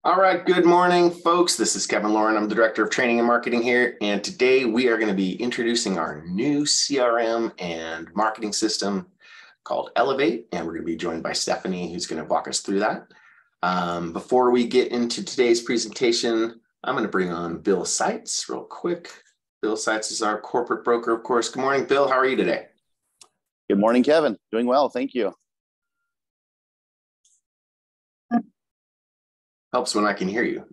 All right, good morning, folks. This is Kevin Lauren. I'm the Director of Training and Marketing here. And today we are going to be introducing our new CRM and marketing system called Elevate. And we're going to be joined by Stephanie, who's going to walk us through that. Before we get into today's presentation, I'm going to bring on Bill Seitz real quick. Bill Seitz is our corporate broker, of course. Good morning, Bill. How are you today? Good morning, Kevin. Doing well. Thank you. Helps when I can hear you.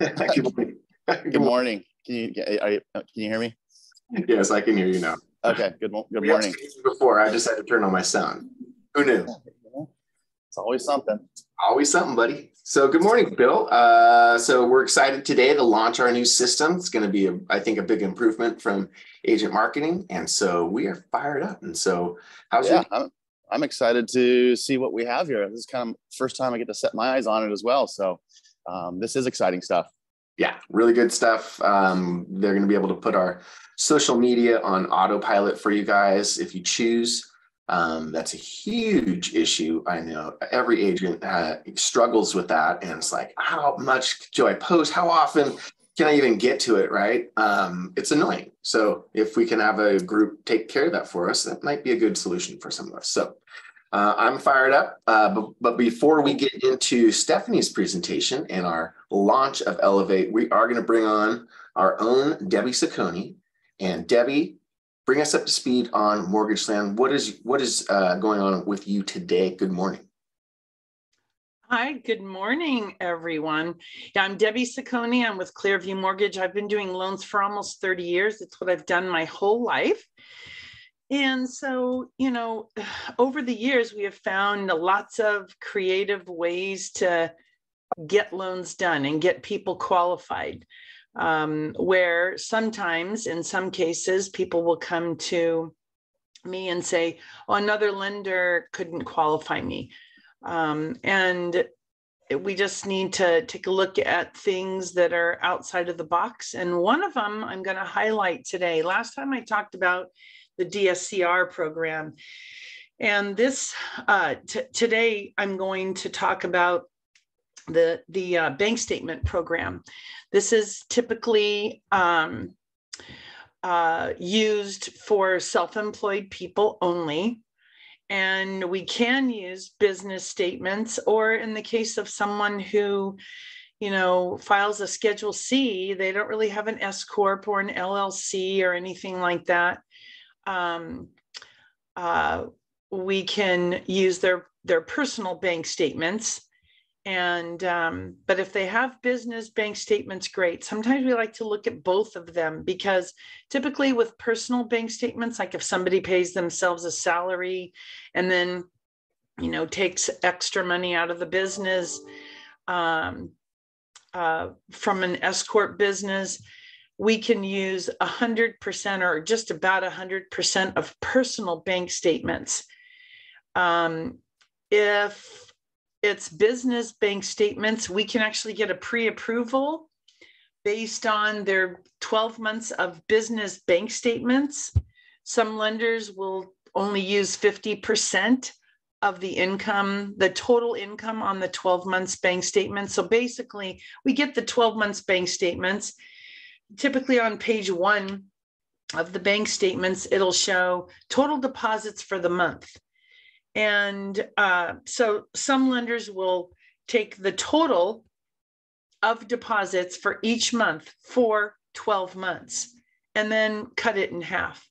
Good morning. Can you hear me? Yes, I can hear you now. Okay. Good morning. Before I just had to turn on my sound. Who knew? It's always something. Always something, buddy. So good morning, Bill. So we're excited today to launch our new system. It's going to be, I think, a big improvement from agent marketing. And so we are fired up. And so how's your... I'm excited to see what we have here. This is kind of first time I get to set my eyes on it as well. So this is exciting stuff. Yeah, really good stuff. They're going to be able to put our social media on autopilot for you guys if you choose. That's a huge issue. I know every agent struggles with that. And it's like, how much do I post? How often can I even get to it, right? It's annoying. So if we can have a group take care of that for us, that might be a good solution for some of us. So I'm fired up. But before we get into Stephanie's presentation and our launch of Elevate, we are going to bring on our own Debbie Ciccone. And Debbie, bring us up to speed on Mortgage Land. What is going on with you today? Good morning. Hi, good morning, everyone. Yeah, I'm Debbie Ciccone. I'm with Clearview Mortgage. I've been doing loans for almost 30 years. It's what I've done my whole life. And so, over the years, we have found lots of creative ways to get loans done and get people qualified, where sometimes, in some cases, people will come to me and say, oh, another lender couldn't qualify me. And we just need to take a look at things that are outside of the box. And one of them I'm going to highlight today. Last time I talked about the DSCR program. And this today I'm going to talk about the bank statement program. This is typically used for self-employed people only. And we can use business statements, or in the case of someone who, files a Schedule C, they don't really have an S Corp or an LLC or anything like that. We can use their personal bank statements. And, but if they have business bank statements, great. Sometimes we like to look at both of them, because typically with personal bank statements, like if somebody pays themselves a salary and then, takes extra money out of the business, from an S Corp business, we can use 100% or just about 100% of personal bank statements. If it's business bank statements, we can actually get a pre-approval based on their 12 months of business bank statements. Some lenders will only use 50% of the income, the total income on the 12 months bank statement. So basically, we get the 12 months bank statements. Typically on page 1 of the bank statements, it'll show total deposits for the month. And so some lenders will take the total of deposits for each month for 12 months and then cut it in half.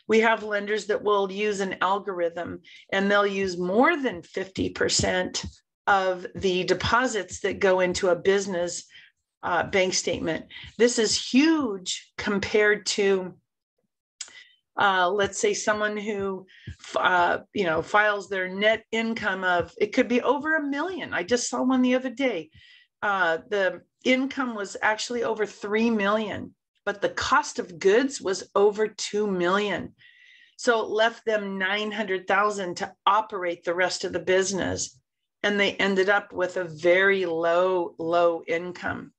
We have lenders that will use an algorithm, and they'll use more than 50% of the deposits that go into a business bank statement. This is huge compared to let's say someone who, files their net income of, it could be over $1 million. I just saw one the other day. The income was actually over 3 million, but the cost of goods was over 2 million. So it left them 900,000 to operate the rest of the business. And they ended up with a very low income.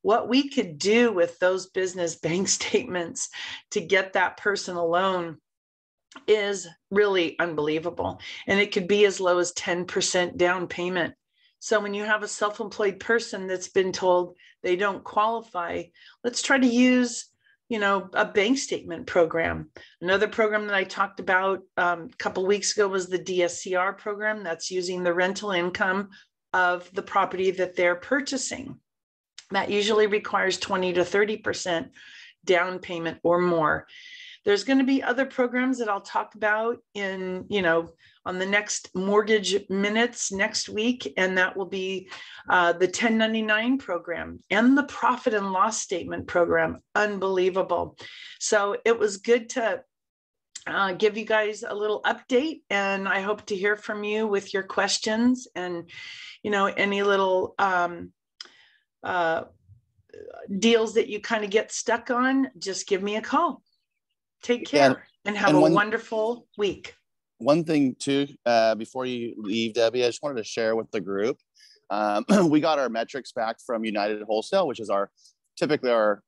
What we could do with those business bank statements to get that personal loan is really unbelievable. And it could be as low as 10% down payment. So when you have a self-employed person that's been told they don't qualify, let's try to use, a bank statement program. Another program that I talked about a couple of weeks ago was the DSCR program. That's using the rental income of the property that they're purchasing. That usually requires 20 to 30% down payment or more. There's going to be other programs that I'll talk about on the next Mortgage Minutes next week. And that will be the 1099 program and the profit and loss statement program. Unbelievable. So it was good to give you guys a little update, and I hope to hear from you with your questions and, any little deals that you kind of get stuck on. Just give me a call. Take care and have a wonderful week. One thing too, before you leave, Debbie, I just wanted to share with the group. We got our metrics back from United Wholesale, which is typically our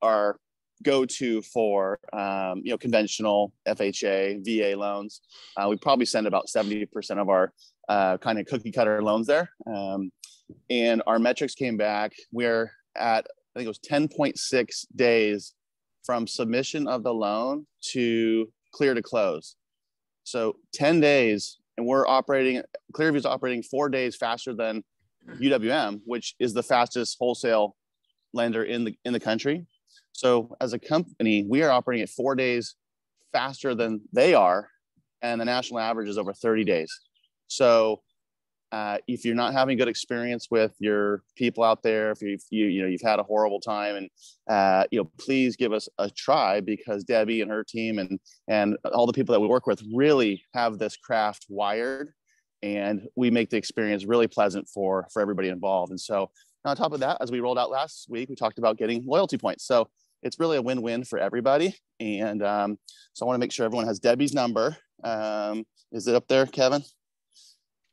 go-to for conventional FHA, VA loans. We probably send about 70% of our kind of cookie cutter loans there. And our metrics came back. We're at, I think it was 10.6 days from submission of the loan to clear to close. So 10 days, and Clearview's operating 4 days faster than UWM, which is the fastest wholesale lender in the country. So as a company, we are operating at 4 days faster than they are, and the national average is over 30 days. So if you're not having good experience with your people out there, if you've had a horrible time, and please give us a try, because Debbie and her team and all the people that we work with really have this craft wired, and we make the experience really pleasant for everybody involved. And so on top of that, as we rolled out last week, we talked about getting loyalty points. So it's really a win-win for everybody. And so I want to make sure everyone has Debbie's number. Is it up there, Kevin?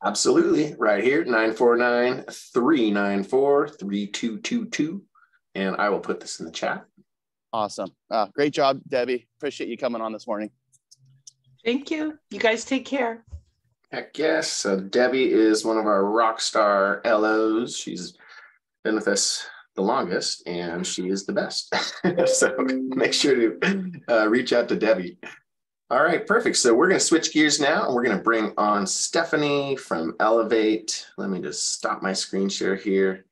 Absolutely. Right here, 949-394-3222. And I will put this in the chat. Awesome. Great job, Debbie. Appreciate you coming on this morning. Thank you. You guys take care. Heck yes. So Debbie is one of our rock star LOs. She's been with us the longest, and she is the best. So make sure to reach out to Debbie. All right, perfect. So we're going to switch gears now, and we're going to bring on Stephanie from Elevate. Let me just stop my screen share here.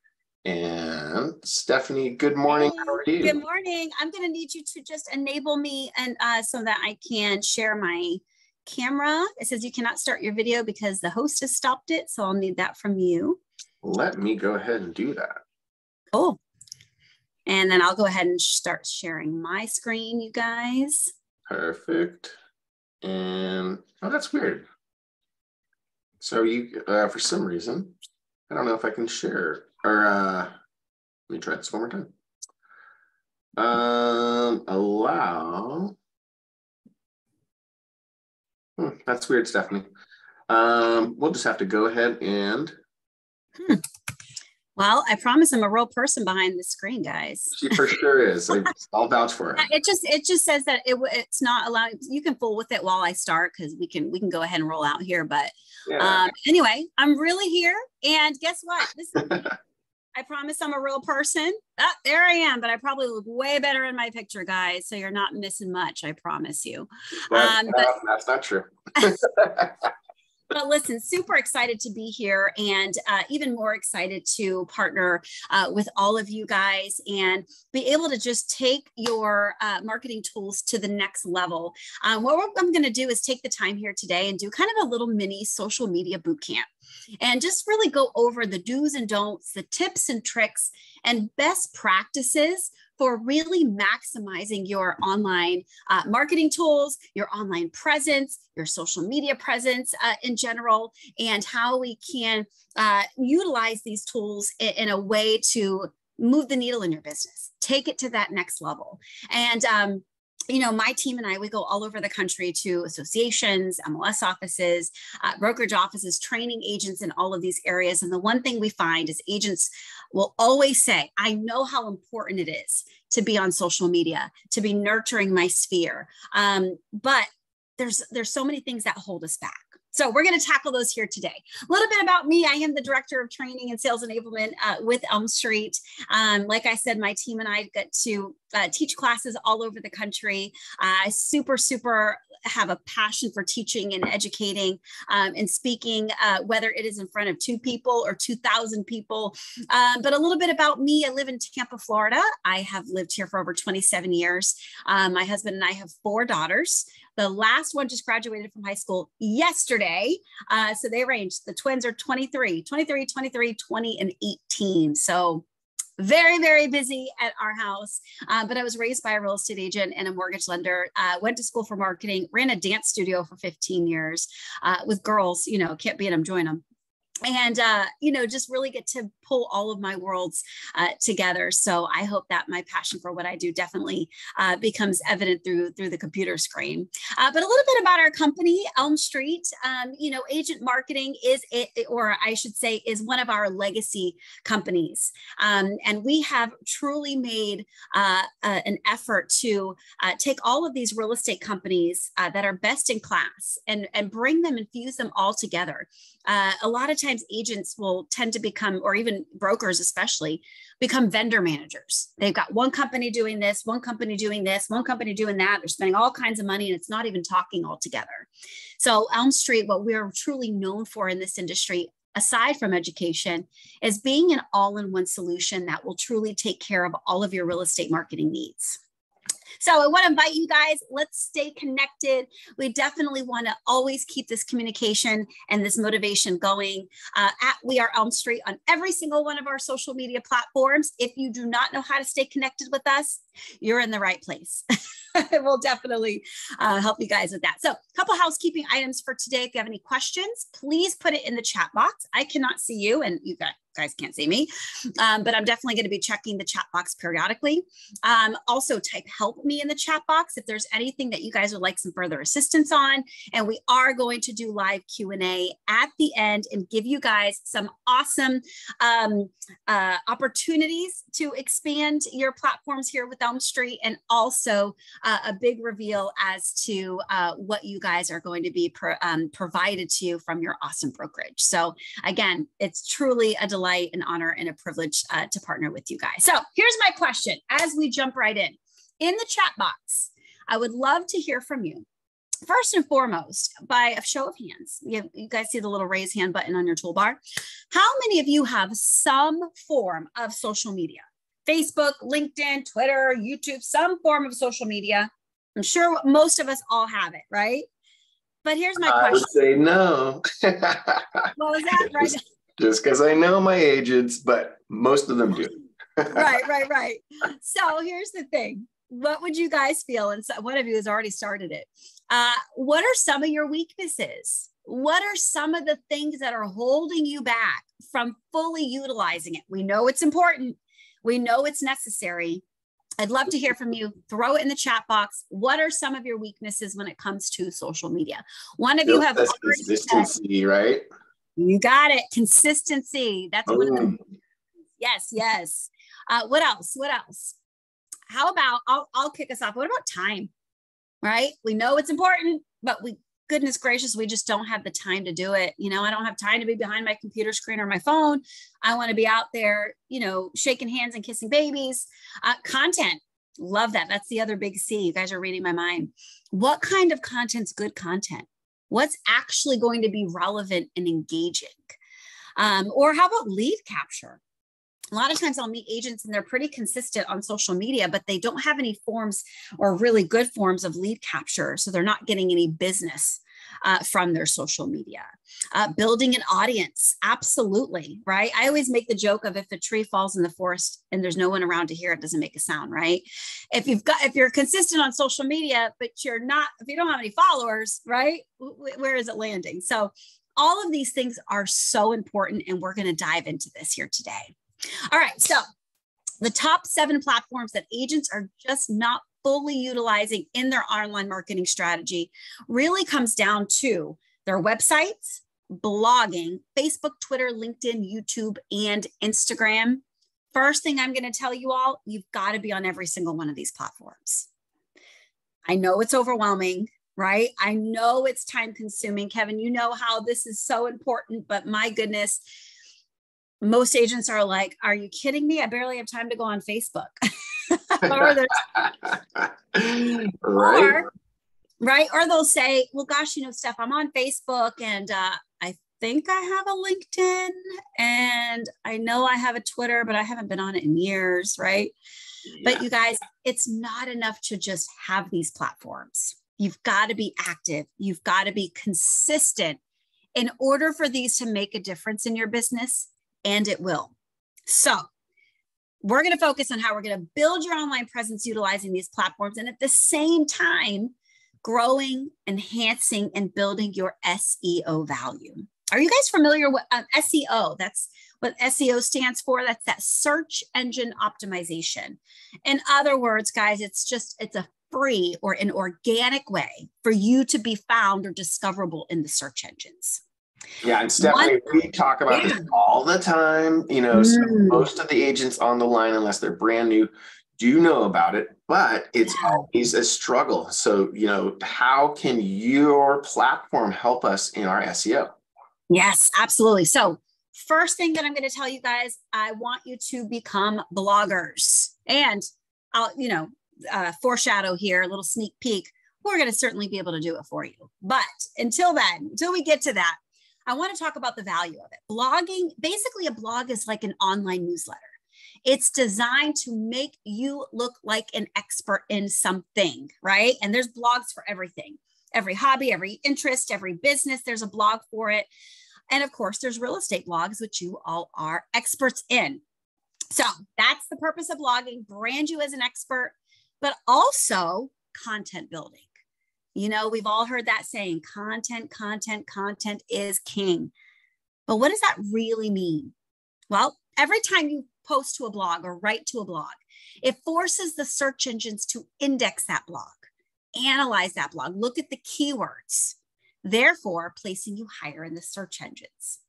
And Stephanie, good morning. Hey, how are you? Good morning. I'm going to need you to just enable me and so that I can share my camera. It says you cannot start your video because the host has stopped it. So I'll need that from you. Let me go ahead and do that. Cool. And then I'll go ahead and start sharing my screen, you guys. Perfect. And oh, that's weird. So you, for some reason, I don't know if I can share, or let me try this one more time. Allow. That's weird, Stephanie. We'll just have to go ahead and. Well, I promise I'm a real person behind the screen, guys. She for sure is. I'll vouch for her. It just says that it's not allowed. You can fool with it while I start, because we can go ahead and roll out here. But yeah. Anyway, I'm really here, and guess what? I promise I'm a real person. There I am, but I probably look way better in my picture, guys. So you're not missing much. I promise you. That's not true. But listen, super excited to be here, and even more excited to partner with all of you guys and be able to just take your marketing tools to the next level. What I'm going to do is take the time here today and do kind of a little mini social media boot camp, and just really go over the do's and don'ts, the tips and tricks and best practices for really maximizing your online marketing tools, your online presence, your social media presence in general, and how we can utilize these tools in a way to move the needle in your business, take it to that next level. And my team and I, we go all over the country to associations, MLS offices, brokerage offices, training agents in all of these areas. And the one thing we find is agents will always say, I know how important it is to be on social media, to be nurturing my sphere. But there's so many things that hold us back. So we're going to tackle those here today. A little bit about me. I am the Director of Training and Sales Enablement with Elm Street. Like I said, my team and I get to teach classes all over the country. I super have a passion for teaching and educating and speaking, whether it is in front of 2 people or 2,000 people. But a little bit about me. I live in Tampa, Florida. I have lived here for over 27 years. My husband and I have 4 daughters. The last one just graduated from high school yesterday. So they range, the twins are 23, 20, and 18. So very, very busy at our house. But I was raised by a real estate agent and a mortgage lender, went to school for marketing, ran a dance studio for 15 years with girls, can't beat them, join them. And, just really get to pull all of my worlds together. So I hope that my passion for what I do definitely becomes evident through the computer screen. But a little bit about our company, Elm Street. Agent marketing is one of our legacy companies. And we have truly made an effort to take all of these real estate companies that are best in class and bring them and fuse them all together. A lot of times agents will tend to become, or even brokers especially, become vendor managers. They've got one company doing this, one company doing this, one company doing that. They're spending all kinds of money and it's not even talking all together. So Elm Street, what we're truly known for in this industry, aside from education, is being an all-in-one solution that will truly take care of all of your real estate marketing needs. So I want to invite you guys, let's stay connected. We definitely want to always keep this communication and this motivation going. We are Elm Street on every single one of our social media platforms. If you do not know how to stay connected with us, you're in the right place. We'll definitely help you guys with that. So a couple housekeeping items for today. If you have any questions, please put it in the chat box. I cannot see you and you guys can't see me, but I'm definitely going to be checking the chat box periodically. Also type help me in the chat box if there's anything that you guys would like some further assistance on. And we are going to do live Q&A at the end and give you guys some awesome opportunities to expand your platforms here with Elm Street, and also a big reveal as to what you guys are going to be provided to you from your awesome brokerage. So again, it's truly a delight, an honor, and a privilege to partner with you guys. So here's my question as we jump right in. In the chat box, I would love to hear from you. First and foremost, by a show of hands, you guys see the little raise hand button on your toolbar. How many of you have some form of social media? Facebook, LinkedIn, Twitter, YouTube, some form of social media. I'm sure most of us all have it, right? But here's my question. I would say no. What was that? Right? Just because I know my agents, but most of them do. Right. So here's the thing. What would you guys feel? And so one of you has already started it. What are some of your weaknesses? What are some of the things that are holding you back from fully utilizing it? We know it's important. We know it's necessary. I'd love to hear from you. Throw it in the chat box. What are some of your weaknesses when it comes to social media? One of you have consistency, right? You got it. Consistency. That's one of them. Yes. What else? How about, I'll kick us off. What about time? Right? We know it's important, but goodness gracious, we just don't have the time to do it. I don't have time to be behind my computer screen or my phone. I want to be out there, shaking hands and kissing babies. Content. Love that. That's the other big C. You guys are reading my mind. What kind of content's good content? What's actually going to be relevant and engaging? Or how about lead capture? A lot of times I'll meet agents and they're pretty consistent on social media, but they don't have any forms or really good forms of lead capture. So they're not getting any business from their social media. Building an audience. Absolutely. Right. I always make the joke of if a tree falls in the forest and there's no one around to hear it, doesn't make a sound. Right. If you're consistent on social media, but if you don't have any followers, right, where is it landing? So all of these things are so important. And we're going to dive into this here today. All right, so the top 7 platforms that agents are just not fully utilizing in their online marketing strategy really comes down to their websites, blogging, Facebook, Twitter, LinkedIn, YouTube, and Instagram. First thing I'm going to tell you all, you've got to be on every single one of these platforms. I know it's overwhelming. right? I know it's time consuming. Kevin, you know how this is so important, but my goodness, most agents are like, are you kidding me? I barely have time to go on Facebook. Right. Or they'll say, well, gosh, Steph, I'm on Facebook and I think I have a LinkedIn and I know I have a Twitter, but I haven't been on it in years, right? Yeah. But you guys, it's not enough to just have these platforms. You've got to be active. You've got to be consistent in order for these to make a difference in your business, and it will. So we're going to focus on how we're going to build your online presence utilizing these platforms, and at the same time, growing, enhancing, and building your SEO value. Are you guys familiar with SEO? That's what SEO stands for. That's that search engine optimization. In other words, guys, it's a free or an organic way for you to be found or discoverable in the search engines. Yeah, and Stephanie, we talk about this all the time. So most of the agents on the line, unless they're brand new, do know about it, but it's always a struggle. So, how can your platform help us in our SEO? Yes, absolutely. So first thing that I'm going to tell you guys, I want you to become bloggers. And I'll, foreshadow here, a little sneak peek. We're going to certainly be able to do it for you. But until we get to that, I want to talk about the value of it. Blogging, basically a blog is like an online newsletter. It's designed to make you look like an expert in something, right? And there's blogs for everything, every hobby, every interest, every business, there's a blog for it. And of course, there's real estate blogs, which you all are experts in. So that's the purpose of blogging, brand you as an expert, but also content building. We've all heard that saying, content is king. But what does that really mean? Well, every time you post to a blog or write to a blog, it forces the search engines to index that blog, analyze that blog, look at the keywords, therefore placing you higher in the search engines.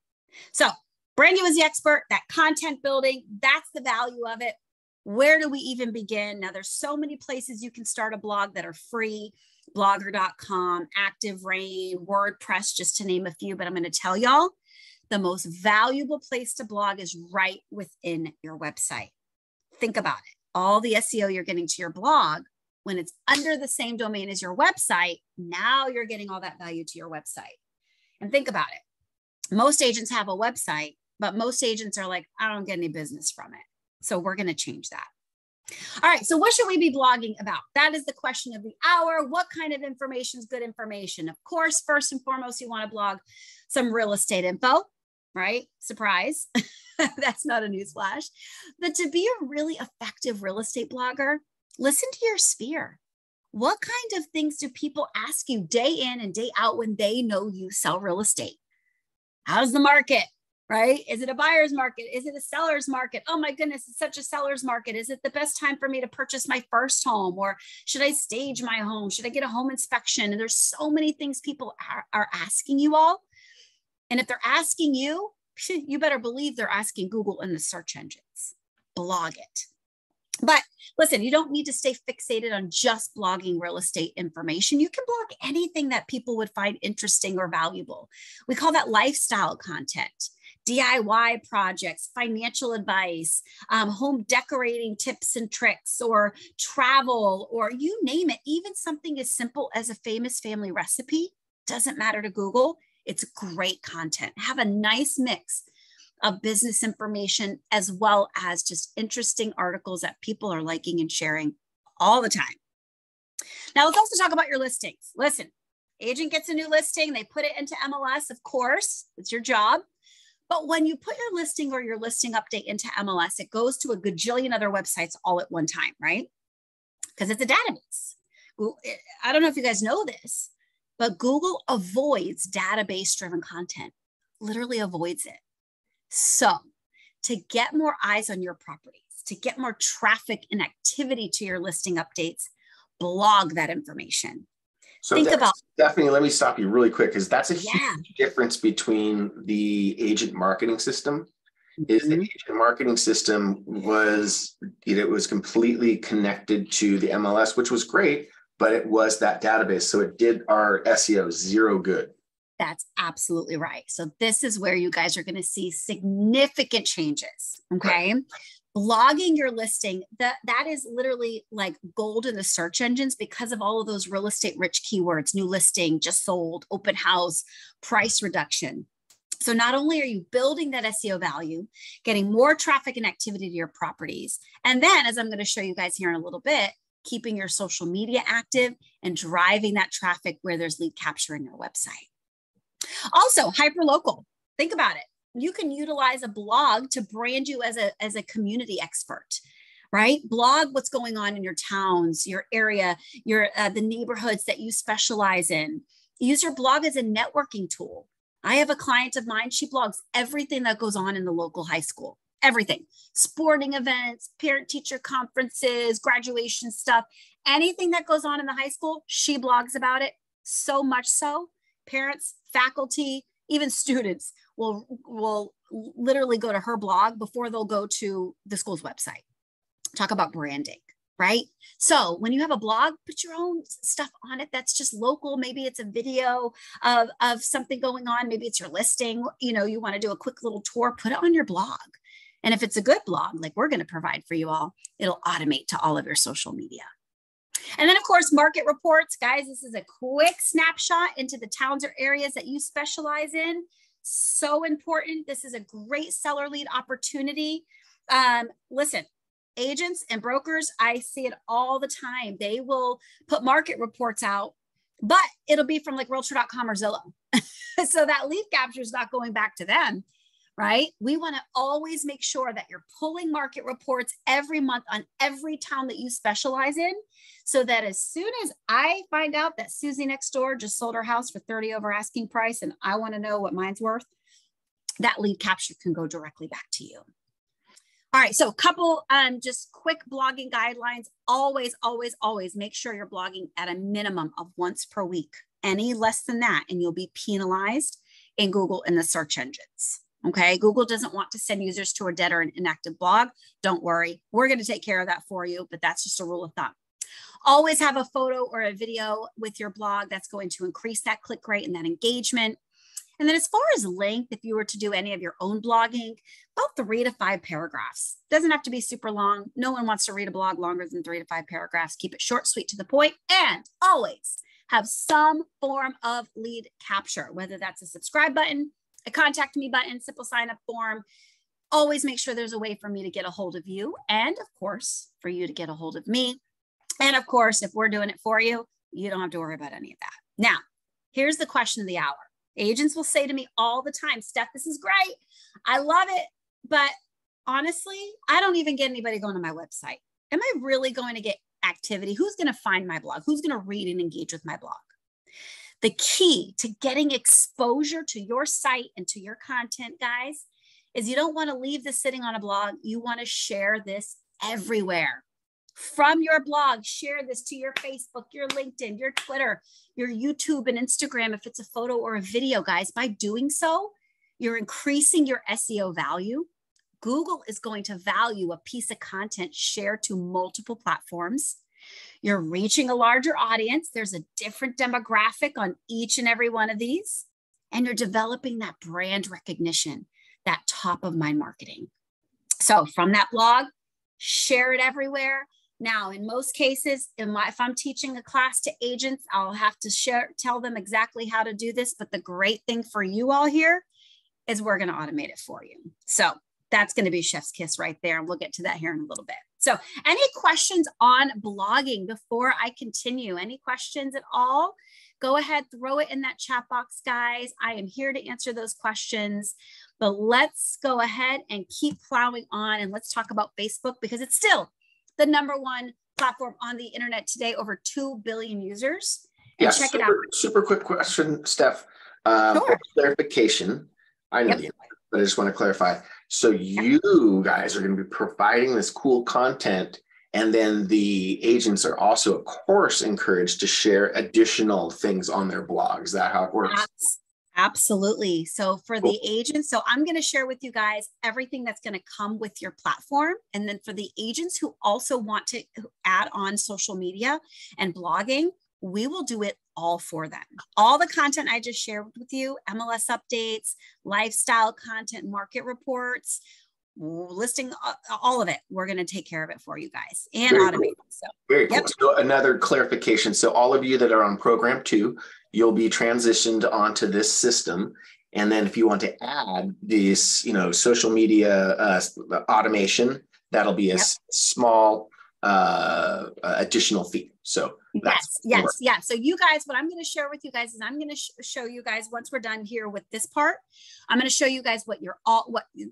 So brand you as the expert, that content building, that's the value of it. Where do we even begin? Now, there's so many places you can start a blog that are free. Blogger.com, Active Rain, WordPress, just to name a few, but I'm going to tell y'all the most valuable place to blog is right within your website. Think about it. All the SEO you're getting to your blog, when it's under the same domain as your website, now you're getting all that value to your website. And think about it. Most agents have a website, but most agents are like, I don't get any business from it. So we're going to change that. All right. So what should we be blogging about? That is the question of the hour. What kind of information is good information? Of course, first and foremost, you want to blog some real estate info, right? Surprise. That's not a newsflash. But to be a really effective real estate blogger, listen to your sphere. What kind of things do people ask you day in and day out when they know you sell real estate? How's the market? Right? Is it a buyer's market? Is it a seller's market? Oh my goodness, it's such a seller's market. Is it the best time for me to purchase my first home? Or should I stage my home? Should I get a home inspection? And there's so many things people are asking you all. And if they're asking you, you better believe they're asking Google and the search engines. Blog it. But listen, you don't need to stay fixated on just blogging real estate information. You can blog anything that people would find interesting or valuable. We call that lifestyle content. DIY projects, financial advice, home decorating tips and tricks, or travel, or you name it. Even something as simple as a famous family recipe doesn't matter to Google. It's great content. Have a nice mix of business information as well as just interesting articles that people are liking and sharing all the time. Now, let's also talk about your listings. Listen, agent gets a new listing. They put it into MLS, of course. It's your job. But when you put your listing or your listing update into MLS, it goes to a gajillion other websites all at one time, right? Because it's a database. I don't know if you guys know this, but Google avoids database-driven content, literally avoids it. So to get more eyes on your properties, to get more traffic and activity to your listing updates, blog that information. So Stephanie, let me stop you really quick, because that's a huge difference between the agent marketing system. Is the agent marketing system was completely connected to the MLS, which was great, but it was that database. So it did our SEO zero good. That's absolutely right. So this is where you guys are going to see significant changes. Okay. Right. Blogging your listing, that is literally like gold in the search engines because of all of those real estate rich keywords: new listing, just sold, open house, price reduction. So not only are you building that SEO value, getting more traffic and activity to your properties, and then, as I'm going to show you guys here in a little bit, keeping your social media active and driving that traffic where there's lead capture in your website. Also, hyperlocal. Think about it. You can utilize a blog to brand you as a community expert, right? Blog what's going on in your towns, your area, the neighborhoods that you specialize in. Use your blog as a networking tool. I have a client of mine, she blogs everything that goes on in the local high school, everything: sporting events, parent-teacher conferences, graduation stuff, anything that goes on in the high school, she blogs about it. So much so, parents, faculty, even students will literally go to her blog before they'll go to the school's website. Talk about branding, right? So when you have a blog, put your own stuff on it that's just local. Maybe it's a video of something going on. Maybe it's your listing. You want to do a quick little tour, put it on your blog. And if it's a good blog, like we're going to provide for you all, it'll automate to all of your social media. And then, of course, market reports. Guys, this is a quick snapshot into the towns or areas that you specialize in. So important. This is a great seller lead opportunity. Listen, agents and brokers, I see it all the time. They will put market reports out, but it'll be from like Realtor.com or Zillow. So that lead capture is not going back to them, right? We want to always make sure that you're pulling market reports every month on every town that you specialize in, so that as soon as I find out that Susie next door just sold her house for 30 over asking price and I want to know what mine's worth, that lead capture can go directly back to you. All right, so a couple just quick blogging guidelines. Always, always, always make sure you're blogging at a minimum of once per week. Any less than that, and you'll be penalized in Google and the search engines. Okay, Google doesn't want to send users to a dead or an inactive blog. Don't worry, we're going to take care of that for you, but that's just a rule of thumb. Always have a photo or a video with your blog. That's going to increase that click rate and that engagement. And then as far as length, if you were to do any of your own blogging, about 3 to 5 paragraphs. Doesn't have to be super long. No one wants to read a blog longer than 3 to 5 paragraphs. Keep it short, sweet, to the point, and always have some form of lead capture, whether that's a subscribe button, a contact me button, simple sign up form. Always make sure there's a way for me to get a hold of you, and of course, for you to get a hold of me. And of course, if we're doing it for you, you don't have to worry about any of that. Now, here's the question of the hour. Agents will say to me all the time, Steph, this is great. I love it. But honestly, I don't even get anybody going to my website. Am I really going to get activity? Who's going to find my blog? Who's going to read and engage with my blog? The key to getting exposure to your site and to your content, guys, is you don't want to leave this sitting on a blog. You want to share this everywhere. From your blog, share this to your Facebook, your LinkedIn, your Twitter, your YouTube and Instagram, if it's a photo or a video, guys. By doing so, you're increasing your SEO value. Google is going to value a piece of content shared to multiple platforms. You're reaching a larger audience. There's a different demographic on each and every one of these. And you're developing that brand recognition, that top of mind marketing. So from that blog, share it everywhere. Now, in most cases, if I'm teaching a class to agents, I'll have to tell them exactly how to do this. But the great thing for you all here is we're going to automate it for you. So that's going to be chef's kiss right there. And we'll get to that here in a little bit. So any questions on blogging before I continue? Any questions at all? Go ahead, throw it in that chat box, guys. I am here to answer those questions. But let's go ahead and keep plowing on. And let's talk about Facebook, because it's still the #1 platform on the internet today, over 2 billion users. And check it out. Super quick question, Steph. Sure. Clarification. I know the answer, but I just want to clarify. So you guys are going to be providing this cool content, and then the agents are also, of course, encouraged to share additional things on their blogs. Is that how it works? Absolutely. So for the agents, so I'm going to share with you guys everything that's going to come with your platform. And then for the agents who also want to add on social media and blogging, we will do it all for them. All the content I just shared with you, MLS updates, lifestyle content, market reports, listing, all of it. We're going to take care of it for you guys and automate it. So very cool. So another clarification. So all of you that are on program 2, you'll be transitioned onto this system. And then if you want to add this, you know, social media automation, that'll be a small additional fee. So yes. So you guys, what I'm going to share with you guys is I'm going to show you guys once we're done here with this part, I'm going to show you guys what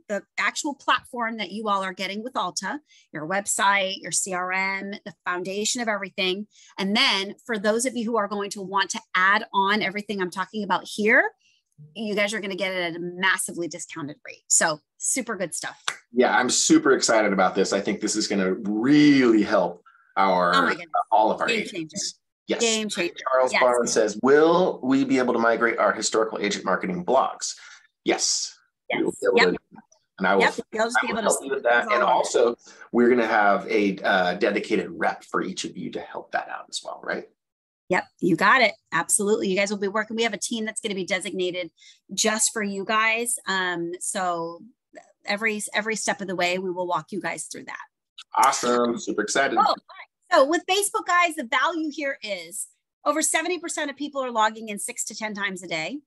the actual platform that you all are getting with Alta, your website, your CRM, the foundation of everything. And then for those of you who are going to want to add on everything I'm talking about here, you guys are going to get it at a massively discounted rate. So super good stuff. Yeah, I'm super excited about this. I think this is going to really help all of our game agents. Changer. Yes. Game changer. Charles Barnes says, will we be able to migrate our historical agent marketing blogs? Yes. Yes. And I will, help you with that. And also, we're going to have a dedicated rep for each of you to help that out as well, right? Yep, you got it. Absolutely. You guys will be working. We have a team that's going to be designated just for you guys. So every step of the way, we will walk you guys through that. Awesome. Super excited. Oh, so with Facebook, guys, the value here is over 70% of people are logging in 6 to 10 times a day,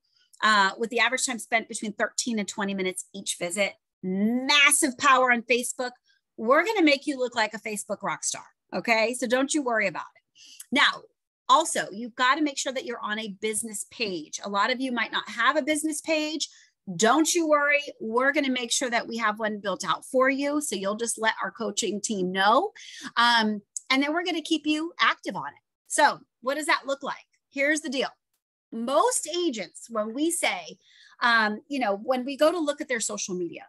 with the average time spent between 13 and 20 minutes each visit. Massive power on Facebook. We're going to make you look like a Facebook rock star. Okay. So don't you worry about it. Now, also, you've got to make sure that you're on a business page. A lot of you might not have a business page. Don't you worry. We're going to make sure that we have one built out for you. So you'll just let our coaching team know. And then we're going to keep you active on it. So what does that look like? Here's the deal. Most agents, when we say, when we go to look at their social media,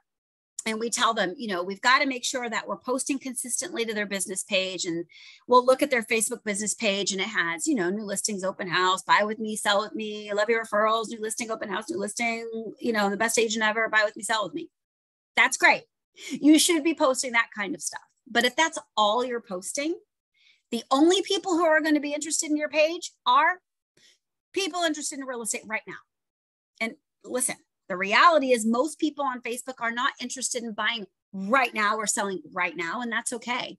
and we tell them, we've got to make sure that we're posting consistently to their business page. And we'll look at their Facebook business page and it has, new listings, open house, buy with me, sell with me, I love your referrals, new listing, open house, new listing, the best agent ever, buy with me, sell with me. That's great. You should be posting that kind of stuff. But if that's all you're posting, the only people who are going to be interested in your page are people interested in real estate right now. And listen, the reality is most people on Facebook are not interested in buying right now or selling right now. And that's okay,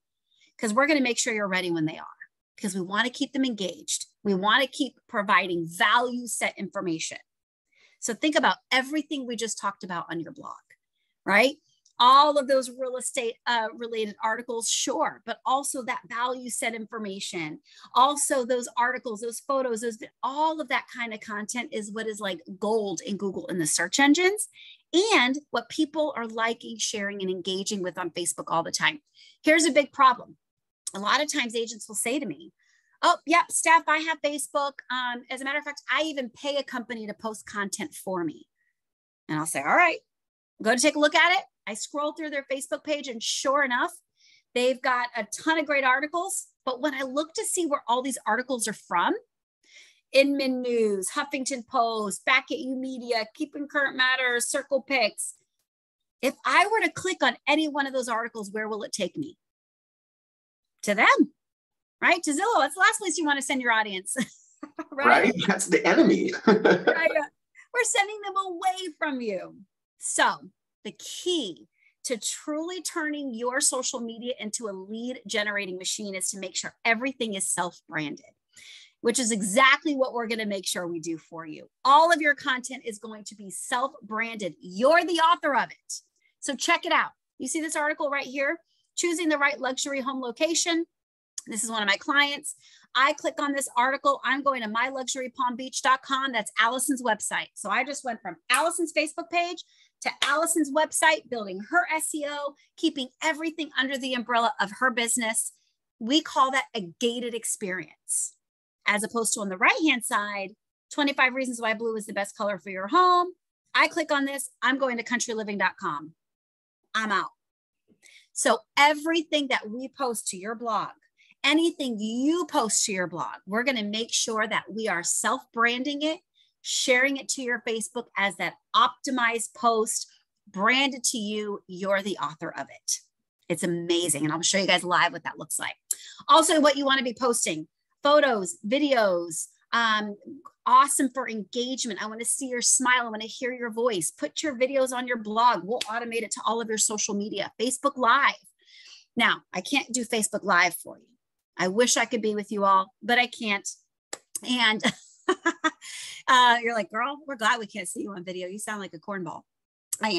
because we're going to make sure you're ready when they are, because we want to keep them engaged. We want to keep providing value set information. So think about everything we just talked about on your blog, right? All of those real estate related articles, sure, but also that value set information, also those articles, those photos, all of that kind of content is what is like gold in Google in the search engines, and what people are liking, sharing, and engaging with on Facebook all the time. Here's a big problem. A lot of times agents will say to me, oh, yep, Steph, I have Facebook. As a matter of fact, I even pay a company to post content for me. And I'll say, all right, go to take a look at it. I scroll through their Facebook page and sure enough, they've got a ton of great articles. But when I look to see where all these articles are from, Inman News, Huffington Post, Back at You Media, Keeping Current Matters, Circle Picks, if I were to click on any one of those articles, where will it take me? To them, right? To Zillow. That's the last place you want to send your audience. Right? That's the enemy. Right? We're sending them away from you. So the key to truly turning your social media into a lead generating machine is to make sure everything is self-branded, which is exactly what we're going to make sure we do for you. All of your content is going to be self-branded. You're the author of it. So check it out. You see this article right here, choosing the right luxury home location. This is one of my clients. I click on this article. I'm going to myluxurypalmbeach.com. That's Allison's website. So I just went from Allison's Facebook page to Allison's website, building her SEO, keeping everything under the umbrella of her business. We call that a gated experience. As opposed to on the right-hand side, 25 reasons why blue is the best color for your home. I click on this. I'm going to countryliving.com. I'm out. So everything that we post to your blog, anything you post to your blog, we're going to make sure that we are self-branding it sharing it to your Facebook as that optimized post, branded to you. You're the author of it. It's amazing. And I'll show you guys live what that looks like. Also, what you want to be posting: photos, videos, awesome for engagement. I want to see your smile. I want to hear your voice. Put your videos on your blog. We'll automate it to all of your social media. Facebook Live. Now, I can't do Facebook Live for you. I wish I could be with you all, but I can't. And you're like, girl, we're glad we can't see you on video. You sound like a cornball. I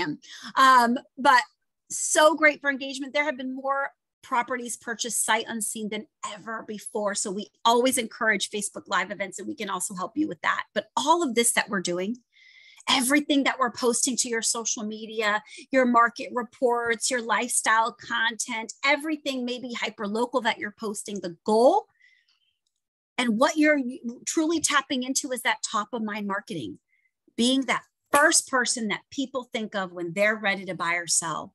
am. But so great for engagement. There have been more properties purchased sight unseen than ever before. So we always encourage Facebook Live events, and we can also help you with that. But all of this that we're doing, everything that we're posting to your social media, your market reports, your lifestyle content, everything maybe hyper local that you're posting, the goal and what you're truly tapping into is that top of mind marketing, being that first person that people think of when they're ready to buy or sell.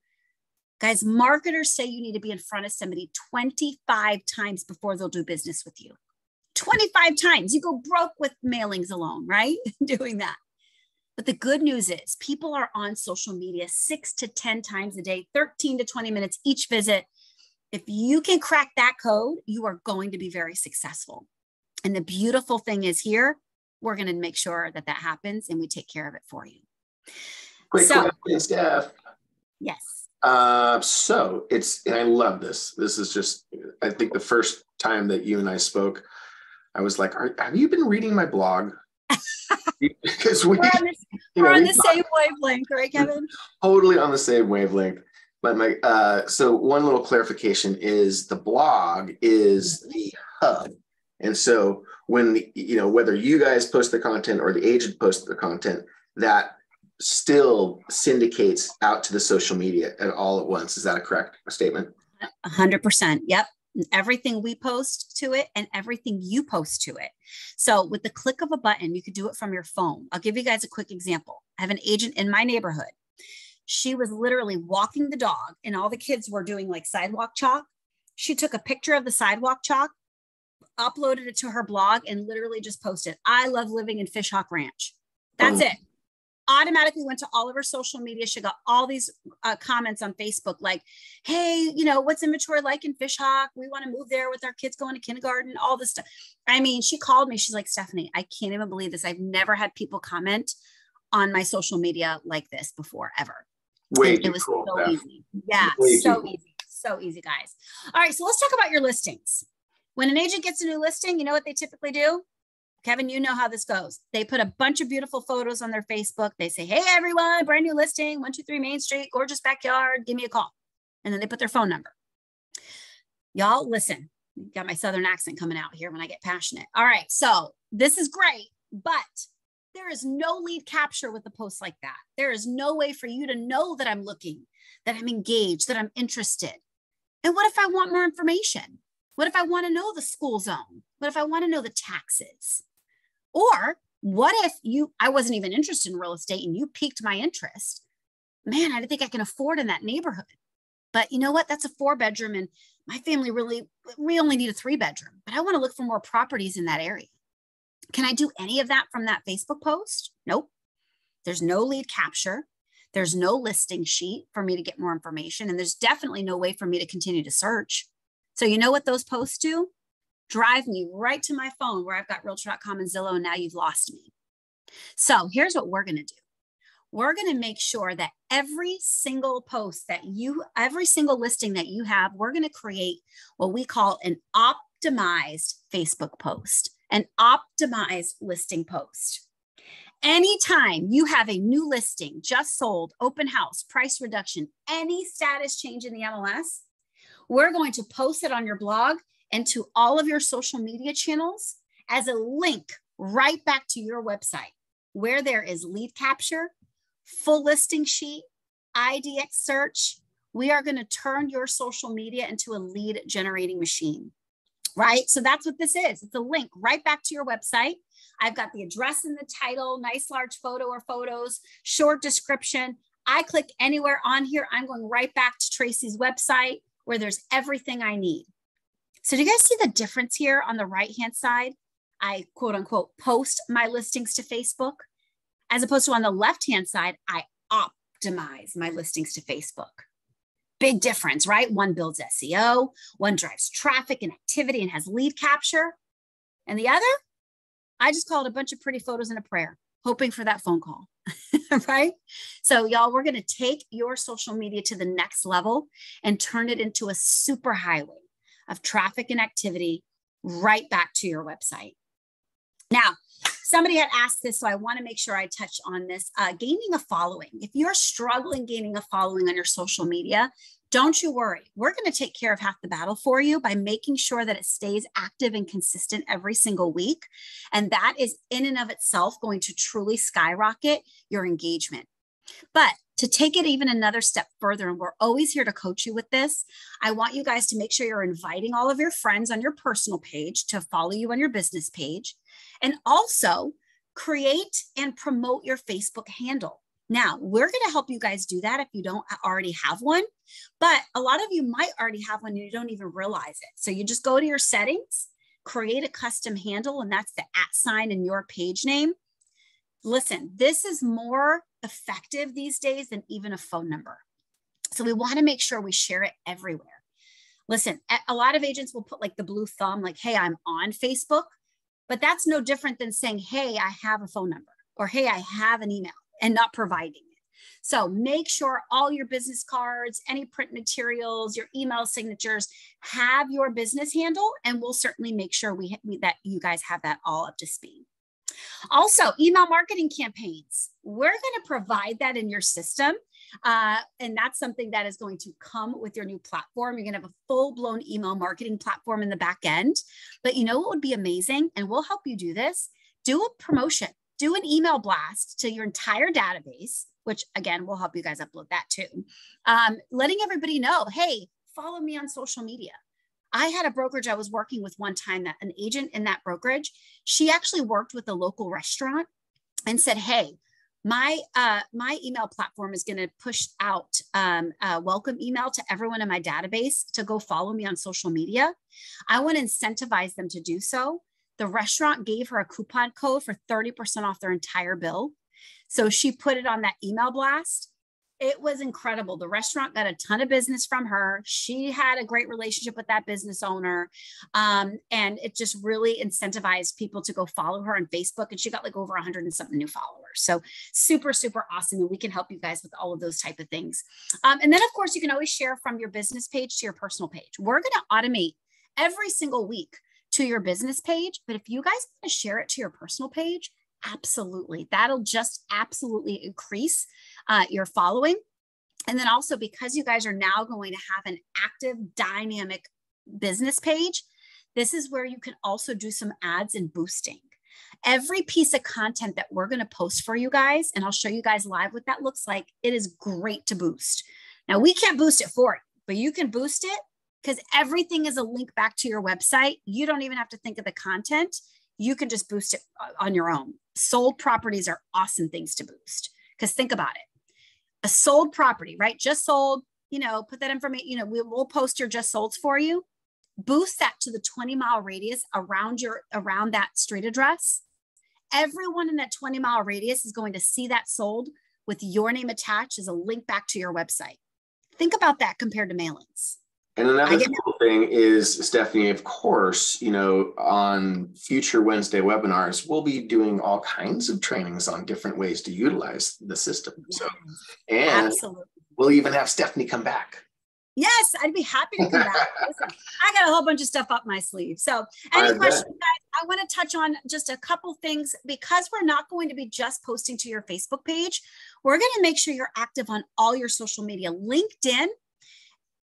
Guys, marketers say you need to be in front of somebody 25 times before they'll do business with you. 25 times. You go broke with mailings alone, right? Doing that. But the good news is people are on social media 6 to 10 times a day, 13 to 20 minutes each visit. If you can crack that code, you are going to be very successful. And the beautiful thing is here, we're going to make sure that that happens and we take care of it for you. Quick question, Steph. Yes. So it's, and I love this. This is just, I think the first time that you and I spoke, I was like, have you been reading my blog? Because we're on the same wavelength, right, Kevin? Totally on the same wavelength. But so one little clarification is the blog is the hub. And so when, whether you guys post the content or the agent posts the content, that still syndicates out to the social media all at once. Is that a correct statement? 100%. Yep. Everything we post to it and everything you post to it. So with the click of a button, you could do it from your phone. I'll give you guys a quick example. I have an agent in my neighborhood. She was literally walking the dog and all the kids were doing like sidewalk chalk. She took a picture of the sidewalk chalk, uploaded it to her blog, and literally just posted, "I love living in Fishhawk Ranch." That's it. Automatically went to all of her social media. She got all these comments on Facebook like, "Hey, what's inventory like in Fishhawk? We want to move there with our kids going to kindergarten," all this stuff. I mean, she called me. She's like, "Stephanie, I can't even believe this. I've never had people comment on my social media like this before, ever." It was cool, so easy. Yeah, so easy, guys. All right, so let's talk about your listings. When an agent gets a new listing, you know what they typically do? Kevin, you know how this goes. They put a bunch of beautiful photos on their Facebook. They say, "Hey, everyone, brand new listing, 123 Main Street, gorgeous backyard. Give me a call." And then they put their phone number. Y'all, listen, got my Southern accent coming out here when I get passionate. All right, so this is great, but there is no lead capture with a post like that. There is no way for you to know that I'm looking, that I'm engaged, that I'm interested. And what if I want more information? What if I want to know the school zone? What if I want to know the taxes? Or what if I wasn't even interested in real estate and you piqued my interest? Man, I didn't think I can afford in that neighborhood. But you know what? That's a 4-bedroom and my family we only need a 3-bedroom, but I want to look for more properties in that area. Can I do any of that from that Facebook post? Nope. There's no lead capture. There's no listing sheet for me to get more information. And there's definitely no way for me to continue to search. So you know what those posts do? Drive me right to my phone where I've got Realtor.com and Zillow, and now you've lost me. So here's what we're going to do. We're going to make sure that every single post every single listing that you have, we're going to create what we call an optimized Facebook post, an optimized listing post. Anytime you have a new listing, just sold, open house, price reduction, any status change in the MLS, we're going to post it on your blog and to all of your social media channels as a link right back to your website where there is lead capture, full listing sheet, IDX search. We are going to turn your social media into a lead generating machine, right? So that's what this is. It's a link right back to your website. I've got the address in the title, nice large photo or photos, short description. I click anywhere on here. I'm going right back to Tracy's website where there's everything I need. So do you guys see the difference here on the right-hand side? I quote unquote post my listings to Facebook, as opposed to on the left-hand side, I optimize my listings to Facebook. Big difference, right? One builds SEO, one drives traffic and activity and has lead capture. And the other, I just called a bunch of pretty photos and a prayer, hoping for that phone call, right? So y'all, we're going to take your social media to the next level and turn it into a superhighway of traffic and activity right back to your website. Now, somebody had asked this, so I want to make sure I touch on this. Gaining a following. If you're struggling gaining a following on your social media, don't you worry. We're going to take care of half the battle for you by making sure that it stays active and consistent every single week. And that is in and of itself going to truly skyrocket your engagement. But to take it even another step further, and we're always here to coach you with this, I want you guys to make sure you're inviting all of your friends on your personal page to follow you on your business page, and also create and promote your Facebook handle. Now, we're going to help you guys do that if you don't already have one, but a lot of you might already have one and you don't even realize it. So you just go to your settings, create a custom handle, and that's the @ in your page name. Listen, this is more effective these days than even a phone number. So we want to make sure we share it everywhere. Listen, a lot of agents will put like the blue thumb, like, hey, I'm on Facebook, but that's no different than saying, hey, I have a phone number, or hey, I have an email, and not providing it. So make sure all your business cards, any print materials, your email signatures have your business handle, and we'll certainly make sure that you guys have that all up to speed. Also, email marketing campaigns. We're going to provide that in your system. And that's something that is going to come with your new platform. You're going to have a full-blown email marketing platform in the back end. But you know what would be amazing? And we'll help you do this. Do a promotion. Do an email blast to your entire database, which again, we'll help you guys upload that too. Letting everybody know, hey, follow me on social media. I had a brokerage I was working with one time, that an agent in that brokerage, she actually worked with a local restaurant and said, hey, my email platform is going to push out a welcome email to everyone in my database to go follow me on social media. I want to incentivize them to do so. The restaurant gave her a coupon code for 30% off their entire bill. So she put it on that email blast. It was incredible. The restaurant got a ton of business from her. She had a great relationship with that business owner. And it just really incentivized people to go follow her on Facebook. And she got like over 100 and something new followers. So super, super awesome. And we can help you guys with all of those type of things. And then of course, you can always share from your business page to your personal page. We're going to automate every single week to your business page. But if you guys want to share it to your personal page, absolutely. That'll just absolutely increase your following. And then also, because you guys are now going to have an active, dynamic business page, this is where you can also do some ads and boosting. Every piece of content that we're going to post for you guys, and I'll show you guys live what that looks like, it is great to boost. Now, we can't boost it for you, but you can boost it because everything is a link back to your website. You don't even have to think of the content. You can just boost it on your own. Sold properties are awesome things to boost, because think about it. A sold property, right? Just sold, put that information, we'll post your just solds for you. Boost that to the 20-mile radius around that street address. Everyone in that 20-mile radius is going to see that sold with your name attached as a link back to your website. Think about that compared to mailings. And another cool thing is, Stephanie, of course, on future Wednesday webinars, we'll be doing all kinds of trainings on different ways to utilize the system. Yes, so, and absolutely. We'll even have Stephanie come back. Yes, I'd be happy to come back. Listen, I got a whole bunch of stuff up my sleeve. So any questions, guys? I want to touch on just a couple things, because we're not going to be just posting to your Facebook page. We're going to make sure you're active on all your social media. LinkedIn,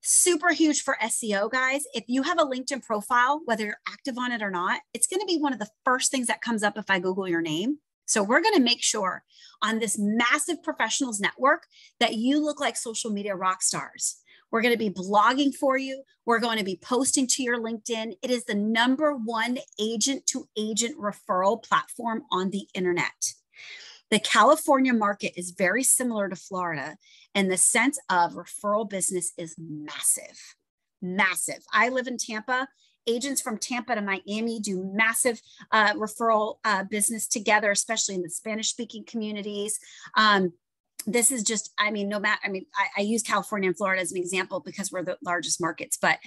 super huge for SEO, guys. If you have a LinkedIn profile, whether you're active on it or not, it's going to be one of the first things that comes up if I Google your name. So we're going to make sure on this massive professionals network that you look like social media rock stars. We're going to be blogging for you. We're going to be posting to your LinkedIn. It is the #1 agent-to-agent referral platform on the internet. The California market is very similar to Florida in the sense of referral business is massive, massive. I live in Tampa. Agents from Tampa to Miami do massive referral business together, especially in the Spanish speaking communities. This is just, I mean, no matter, I mean, I use California and Florida as an example because we're the largest markets, but,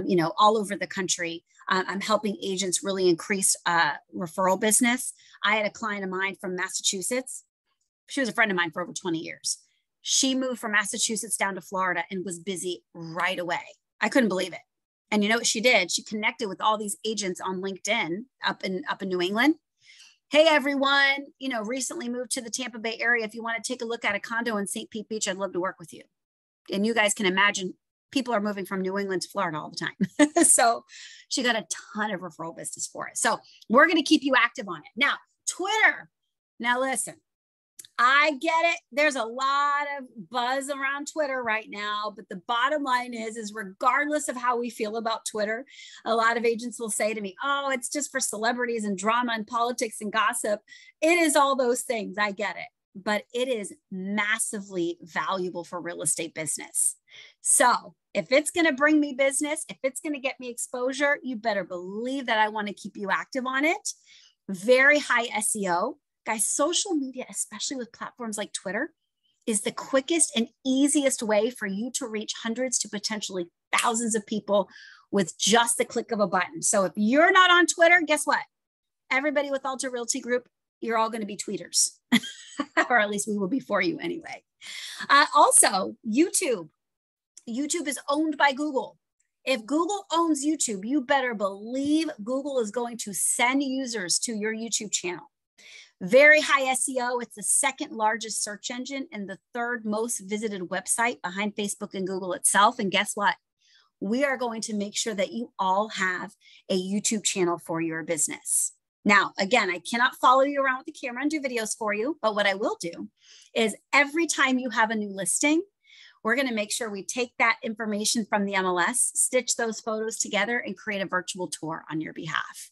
you know, all over the country, I'm helping agents really increase referral business. I had a client of mine from Massachusetts. She was a friend of mine for over 20 years. She moved from Massachusetts down to Florida and was busy right away. I couldn't believe it. And you know what she did? She connected with all these agents on LinkedIn up in New England. Hey, everyone, you know, recently moved to the Tampa Bay area. If you want to take a look at a condo in St. Pete Beach, I'd love to work with you. And you guys can imagine people are moving from New England to Florida all the time. So she got a ton of referral business for it. So we're going to keep you active on it. Now, Twitter. Now, listen, I get it. There's a lot of buzz around Twitter right now, but the bottom line is regardless of how we feel about Twitter, a lot of agents will say to me, oh, it's just for celebrities and drama and politics and gossip. It is all those things. I get it, but it is massively valuable for real estate business. So if it's going to bring me business, if it's going to get me exposure, you better believe that I want to keep you active on it. Very high SEO. Guys, social media, especially with platforms like Twitter, is the quickest and easiest way for you to reach hundreds to potentially thousands of people with just the click of a button. So if you're not on Twitter, guess what? Everybody with Alta Realty Group, you're all going to be tweeters, or at least we will be for you anyway. Also, YouTube. YouTube is owned by Google. If Google owns YouTube, you better believe Google is going to send users to your YouTube channel. Very high SEO. It's the second largest search engine and the third most visited website behind Facebook and Google itself. And guess what? We are going to make sure that you all have a YouTube channel for your business. Now, again, I cannot follow you around with the camera and do videos for you, but what I will do is every time you have a new listing, we're going to make sure we take that information from the MLS, stitch those photos together, and create a virtual tour on your behalf.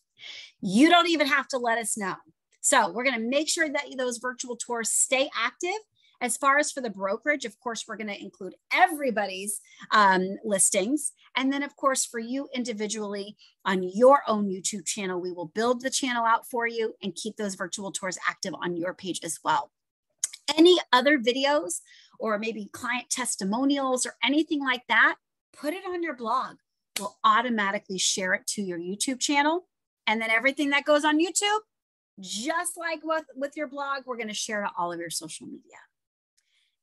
You don't even have to let us know. So we're going to make sure that those virtual tours stay active. As far as for the brokerage, of course, we're going to include everybody's listings. And then, of course, for you individually on your own YouTube channel, we will build the channel out for you and keep those virtual tours active on your page as well. Any other videos or maybe client testimonials or anything like that, put it on your blog. We'll automatically share it to your YouTube channel. And then everything that goes on YouTube, just like with your blog, we're going to share to all of your social media.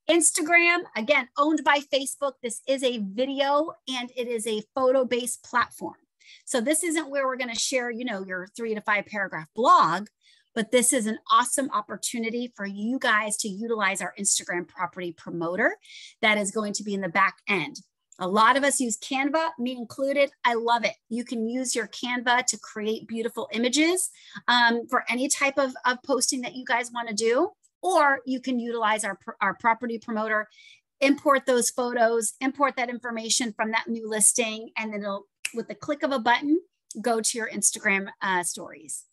Instagram, again, owned by Facebook. This is a video and it is a photo-based platform. So this isn't where we're going to share, you know, your 3 to 5 paragraph blog, but this is an awesome opportunity for you guys to utilize our Instagram property promoter that is going to be in the back end. A lot of us use Canva, me included. I love it. You can use your Canva to create beautiful images for any type of posting that you guys want to do, or you can utilize our property promoter, import those photos, import that information from that new listing, and then it'll, with the click of a button, go to your Instagram stories.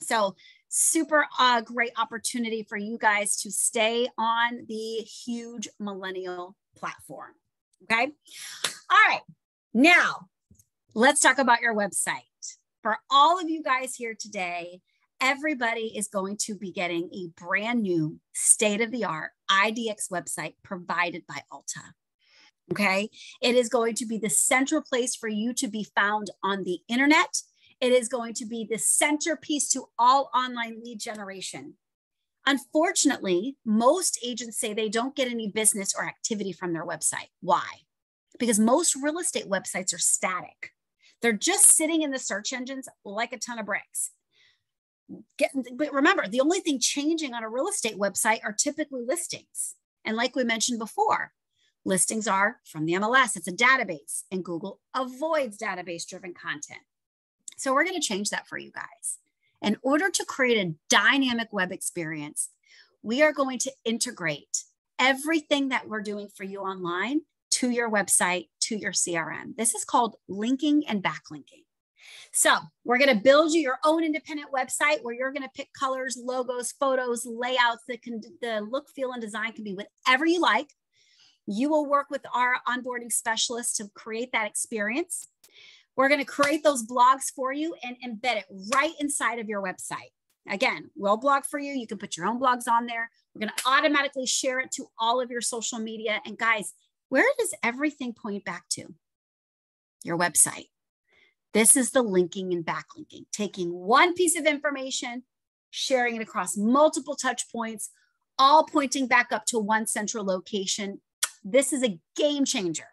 So super great opportunity for you guys to stay on the huge millennial platform. Okay. All right. Now let's talk about your website. For all of you guys here today, everybody is going to be getting a brand new state-of-the-art IDX website provided by Alta. Okay. It is going to be the central place for you to be found on the internet. It is going to be the centerpiece to all online lead generation. Unfortunately, most agents say they don't get any business or activity from their website. Why? Because most real estate websites are static. They're just sitting in the search engines like a ton of bricks. But remember, the only thing changing on a real estate website are typically listings. And like we mentioned before, listings are from the MLS. It's a database, and Google avoids database-driven content. So we're going to change that for you guys. In order to create a dynamic web experience, we are going to integrate everything that we're doing for you online to your website, to your CRM. This is called linking and backlinking. So we're going to build you your own independent website where you're going to pick colors, logos, photos, layouts. The look, feel, and design can be whatever you like. You will work with our onboarding specialists to create that experience. We're going to create those blogs for you and embed it right inside of your website. Again, we'll blog for you. You can put your own blogs on there. We're going to automatically share it to all of your social media. And guys, where does everything point back to? Your website. This is the linking and backlinking, taking one piece of information, sharing it across multiple touch points, all pointing back up to one central location. This is a game changer.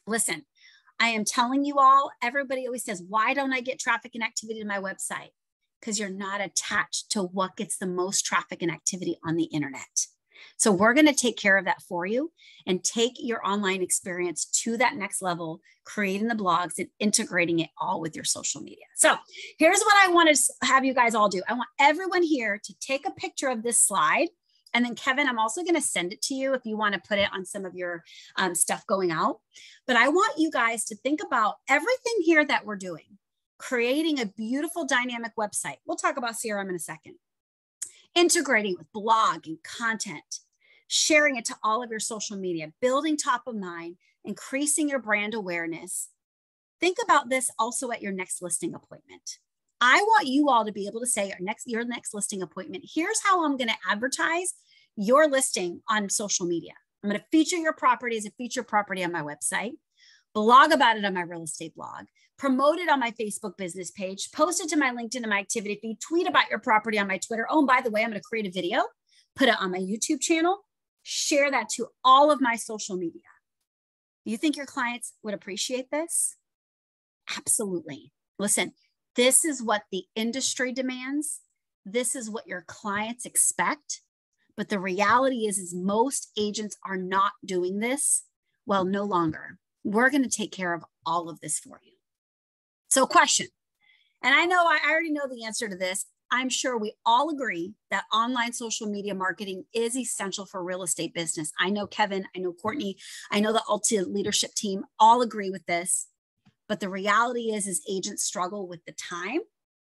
Listen, I am telling you all, everybody always says, why don't I get traffic and activity to my website? Because you're not attached to what gets the most traffic and activity on the internet. So we're going to take care of that for you and take your online experience to that next level, creating the blogs and integrating it all with your social media. So here's what I want to have you guys all do. I want everyone here to take a picture of this slide. And then Kevin, I'm also going to send it to you if you want to put it on some of your stuff going out. But I want you guys to think about everything here that we're doing, creating a beautiful dynamic website. We'll talk about CRM in a second. Integrating with blog and content, sharing it to all of your social media, building top of mind, increasing your brand awareness. Think about this also at your next listing appointment. I want you all to be able to say your next listing appointment, here's how I'm going to advertise your listing on social media. I'm going to feature your property as a feature property on my website, blog about it on my real estate blog, promote it on my Facebook business page, post it to my LinkedIn and my activity feed, tweet about your property on my Twitter. Oh, and by the way, I'm going to create a video, put it on my YouTube channel, share that to all of my social media. You think your clients would appreciate this? Absolutely. Listen, this is what the industry demands. This is what your clients expect. But the reality is most agents are not doing this. Well, no longer. We're going to take care of all of this for you. So question, and I know I already know the answer to this. I'm sure we all agree that online social media marketing is essential for real estate business. I know Kevin, I know Courtney, I know the Alta leadership team all agree with this. But the reality is agents struggle with the time,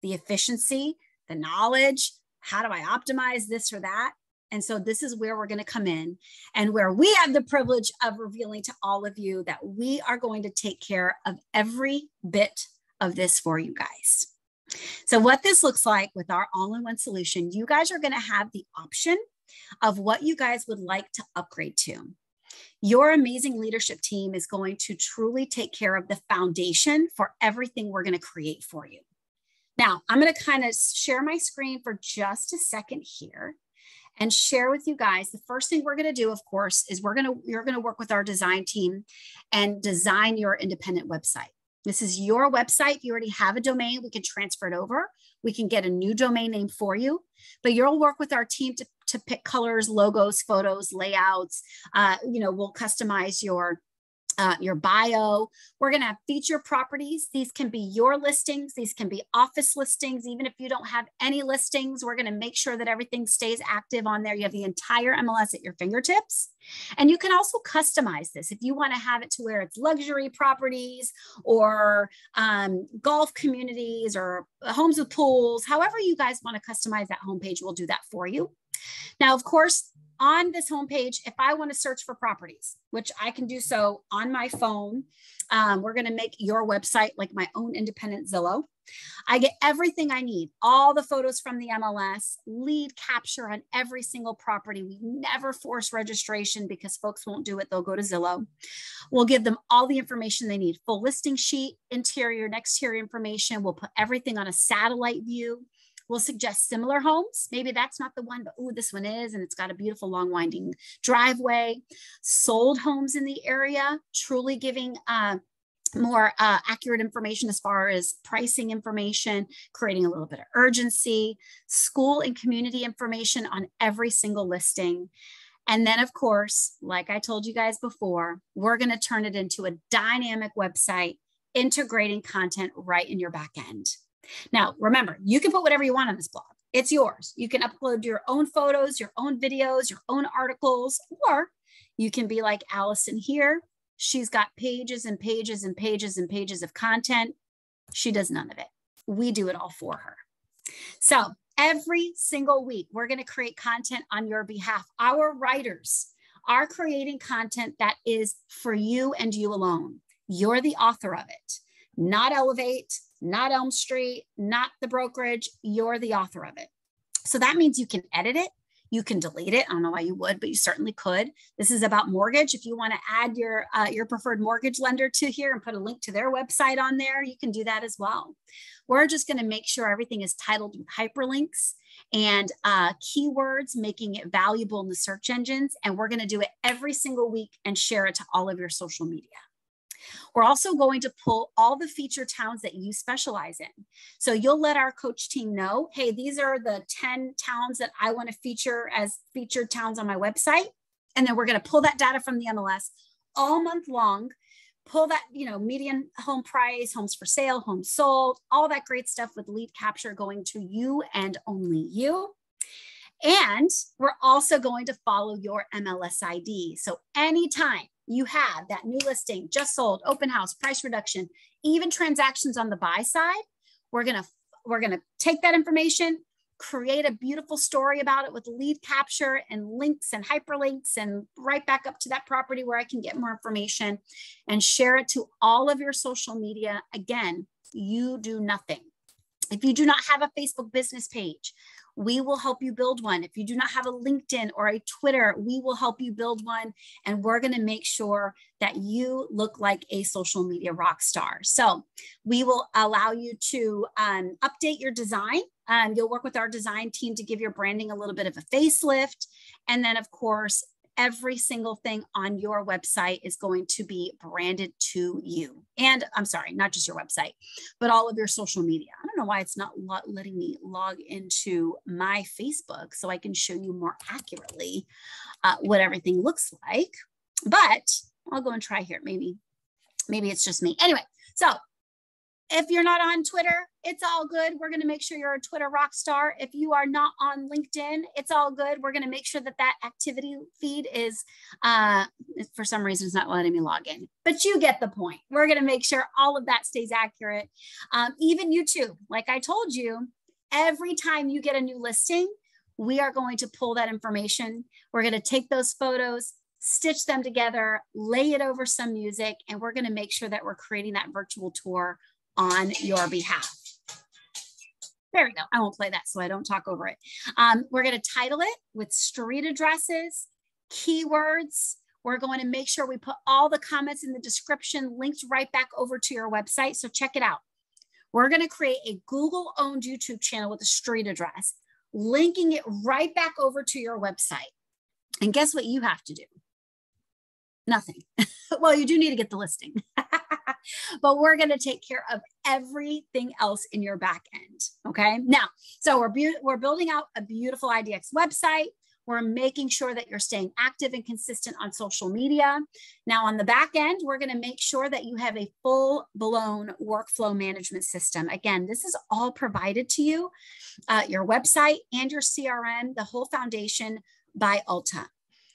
the efficiency, the knowledge. How do I optimize this or that? And so this is where we're going to come in and where we have the privilege of revealing to all of you that we are going to take care of every bit of this for you guys. So what this looks like with our all-in-one solution, you guys are going to have the option of what you guys would like to upgrade to. Your amazing leadership team is going to truly take care of the foundation for everything we're going to create for you. Now, I'm going to kind of share my screen for just a second here and share with you guys. The first thing we're going to do, of course, is you're going to work with our design team and design your independent website. This is your website. If you already have a domain, we can transfer it over. We can get a new domain name for you, but you'll work with our team to pick colors, logos, photos, layouts. We'll customize your bio. We're going to have feature properties. These can be your listings. These can be office listings. Even if you don't have any listings, we're going to make sure that everything stays active on there. You have the entire MLS at your fingertips. And you can also customize this if you want to have it to where it's luxury properties or golf communities or homes with pools. However you guys want to customize that homepage, we'll do that for you. Now, of course, on this homepage, if I want to search for properties, which I can do so on my phone, we're going to make your website like my own independent Zillow. I get everything I need, all the photos from the MLS, lead capture on every single property. We never force registration because folks won't do it. They'll go to Zillow. We'll give them all the information they need, full listing sheet, interior and exterior information. We'll put everything on a satellite view. We'll suggest similar homes. Maybe that's not the one, but ooh, this one is, and it's got a beautiful long winding driveway. Sold homes in the area, truly giving more accurate information as far as pricing information, creating a little bit of urgency, school and community information on every single listing. And then, of course, like I told you guys before, we're going to turn it into a dynamic website, integrating content right in your back end. Now, remember, you can put whatever you want on this blog. It's yours. You can upload your own photos, your own videos, your own articles, or you can be like Allison here. She's got pages and pages and pages and pages of content. She does none of it. We do it all for her. So every single week, we're going to create content on your behalf. Our writers are creating content that is for you and you alone. You're the author of it. not Elevate, not Elm Street, not the brokerage. You're the author of it. So that means you can edit it. You can delete it. I don't know why you would, but you certainly could. This is about mortgage. If you want to add your preferred mortgage lender to here and put a link to their website on there, you can do that as well. We're just going to make sure everything is titled with hyperlinks and keywords, making it valuable in the search engines. And we're going to do it every single week and share it to all of your social media. We're also going to pull all the feature towns that you specialize in. So you'll let our coach team know, hey, these are the 10 towns that I want to feature as featured towns on my website. And then we're going to pull that data from the MLS all month long, pull that, median home price, homes for sale, homes sold, all that great stuff with lead capture going to you and only you. And we're also going to follow your MLS ID. So anytime you have that new listing, just sold, open house, price reduction, even transactions on the buy side, we're gonna take that information, create a beautiful story about it with lead capture and links and hyperlinks and right back up to that property where I can get more information and share it to all of your social media. Again, you do nothing. If you do not have a Facebook business page, we will help you build one. If you do not have a LinkedIn or a Twitter, we will help you build one. And we're going to make sure that you look like a social media rock star. So we will allow you to update your design. You'll work with our design team to give your branding a little bit of a facelift. And then, of course, every single thing on your website is going to be branded to you. And I'm sorry, not just your website, but all of your social media. I don't know why it's not letting me log into my Facebook so I can show you more accurately what everything looks like. But I'll go and try here. Maybe it's just me. Anyway, so if you're not on Twitter, it's all good. We're going to make sure you're a Twitter rock star. If you are not on LinkedIn, it's all good. We're going to make sure that that activity feed is, for some reason, it's not letting me log in. But you get the point. We're going to make sure all of that stays accurate. Even YouTube, like I told you, every time you get a new listing, we are going to pull that information. We're going to take those photos, stitch them together, lay it over some music, and we're going to make sure that we're creating that virtual tour on your behalf. There we go. I won't play that so I don't talk over it. We're going to title it with street addresses, keywords. We're going to make sure we put all the comments in the description linked right back over to your website. So check it out. We're going to create a Google-owned YouTube channel with a street address, linking it right back over to your website. And guess what you have to do? Nothing. Well, you do need to get the listing. But we're going to take care of everything else in your back end. Okay. Now, so we're building out a beautiful IDX website. We're making sure that you're staying active and consistent on social media. Now, on the back end, we're going to make sure that you have a full-blown workflow management system. Again, this is all provided to you, your website and your CRM, the whole foundation by Ulta.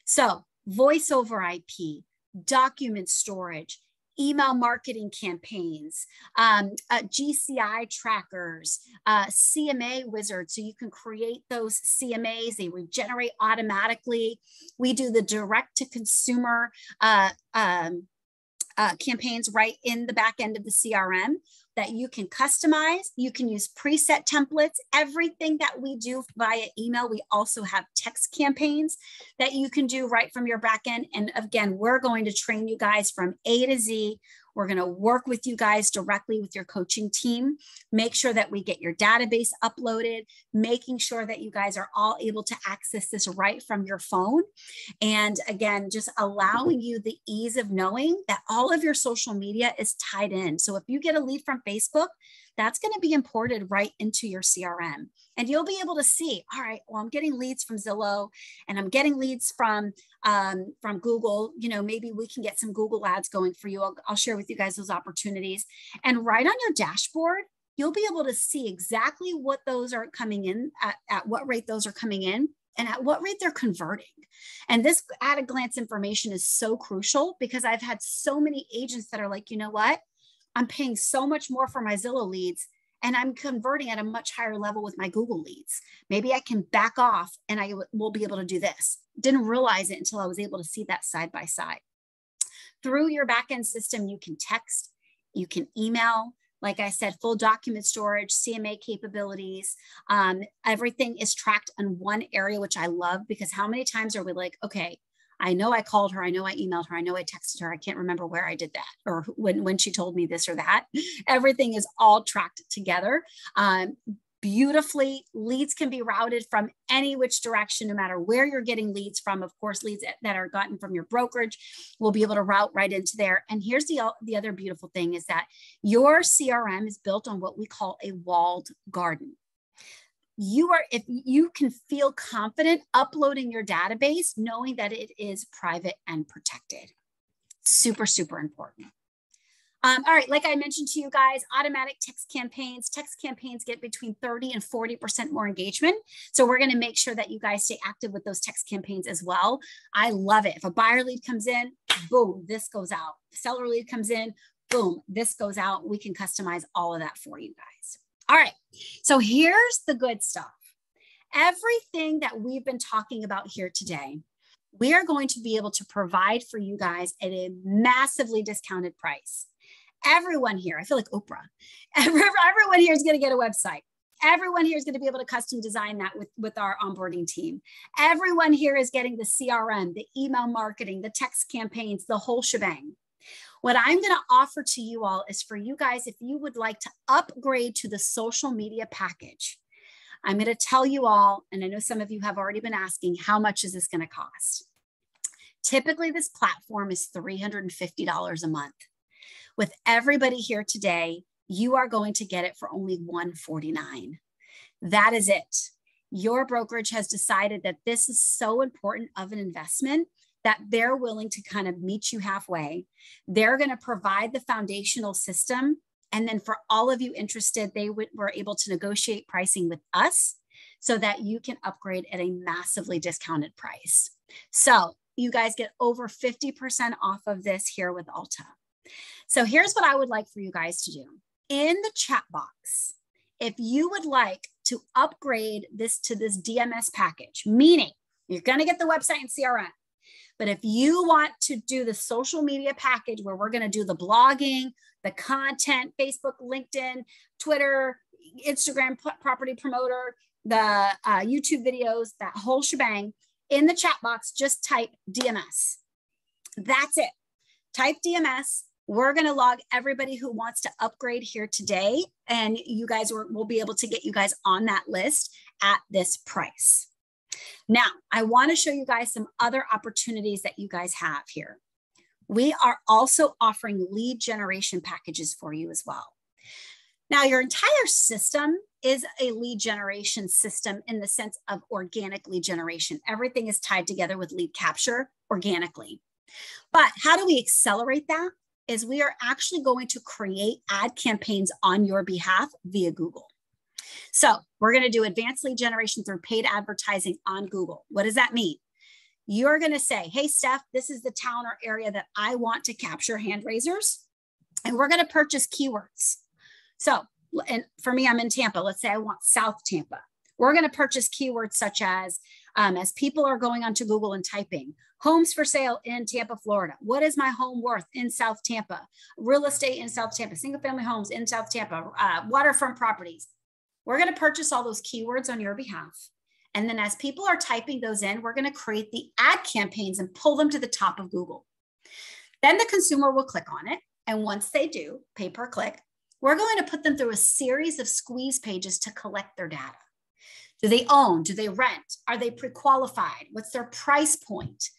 So voice over IP, document storage, email marketing campaigns, GCI trackers, CMA wizard, so you can create those CMAs. They regenerate automatically. We do the direct to consumer campaigns right in the back end of the CRM that you can customize. You can use preset templates. Everything that we do via email, we also have text campaigns that you can do right from your back end. And again, we're going to train you guys from A to Z. We're going to work with you guys directly with your coaching team, make sure that we get your database uploaded, making sure that you guys are all able to access this right from your phone. And again, just allowing you the ease of knowing that all of your social media is tied in. So if you get a lead from Facebook, that's going to be imported right into your CRM. And you'll be able to see, all right, well, I'm getting leads from Zillow and I'm getting leads from Google. You know, maybe we can get some Google ads going for you. I'll share with you guys those opportunities. And right on your dashboard, you'll be able to see exactly what those are coming in, at what rate those are coming in, and at what rate they're converting. And this at a glance information is so crucial because I've had so many agents that are like, you know what? I'm paying so much more for my Zillow leads and I'm converting at a much higher level with my Google leads. Maybe I can back off and I will be able to do this. Didn't realize it until I was able to see that side by side. Through your backend system, you can text, You can email. Like I said, full document storage, CMA capabilities. Everything is tracked in one area, which I love, because how many times are we like, okay, I know I called her, I know I emailed her, I know I texted her, I can't remember where I did that or when she told me this or that. Everything is all tracked together. Beautifully, leads can be routed from any which direction, no matter where you're getting leads from. Of course, leads that are gotten from your brokerage will be able to route right into there. And here's the other beautiful thing is that your CRM is built on what we call a walled garden. If you can feel confident uploading your database, knowing that it is private and protected. Super, super important. All right, like I mentioned to you guys, automatic text campaigns. Text campaigns get between 30 and 40% more engagement. So we're going to make sure that you guys stay active with those text campaigns as well. I love it. If a buyer lead comes in, boom, this goes out. Seller lead comes in, boom, this goes out. We can customize all of that for you guys. All right, so here's the good stuff. Everything that we've been talking about here today, we are going to be able to provide for you guys at a massively discounted price. Everyone here, I feel like Oprah, everyone here is going to get a website. Everyone here is going to be able to custom design that with our onboarding team. Everyone here is getting the CRM, the email marketing, the text campaigns, the whole shebang. What I'm going to offer to you all is for you guys, if you would like to upgrade to the social media package, I'm going to tell you all, and I know some of you have already been asking, how much is this going to cost? Typically, this platform is $350 a month. With everybody here today, you are going to get it for only $149. That is it. Your brokerage has decided that this is so important of an investment that they're willing to kind of meet you halfway. They're going to provide the foundational system. And then for all of you interested, they were able to negotiate pricing with us so that you can upgrade at a massively discounted price. So you guys get over 50% off of this here with Alta. So here's what I would like for you guys to do. In the chat box, if you would like to upgrade this to this DMS package, meaning you're going to get the website and CRM, but if you want to do the social media package where we're going to do the blogging, the content, Facebook, LinkedIn, Twitter, Instagram property promoter, the YouTube videos, that whole shebang, in the chat box, just type DMS. That's it. Type DMS. We're going to log everybody who wants to upgrade here today, and you guys will be able to get you guys on that list at this price. Now, I want to show you guys some other opportunities that you guys have here. We are also offering lead generation packages for you as well. Now, your entire system is a lead generation system in the sense of organic lead generation. Everything is tied together with lead capture organically. But how do we accelerate that? Is we are actually going to create ad campaigns on your behalf via Google. So we're going to do advanced lead generation through paid advertising on Google. What does that mean? You're going to say, hey, Steph, this is the town or area that I want to capture hand raisers, and we're going to purchase keywords. So, and for me, I'm in Tampa. Let's say I want South Tampa. We're going to purchase keywords such as people are going onto Google and typing homes for sale in Tampa, Florida. What is my home worth in South Tampa? Real estate in South Tampa, single family homes in South Tampa, waterfront properties. We're going to purchase all those keywords on your behalf. And then as people are typing those in, we're going to create the ad campaigns and pull them to the top of Google. Then the consumer will click on it. And once they do, pay per click, we're going to put them through a series of squeeze pages to collect their data. Do they own? Do they rent? Are they pre-qualified? What's their price point?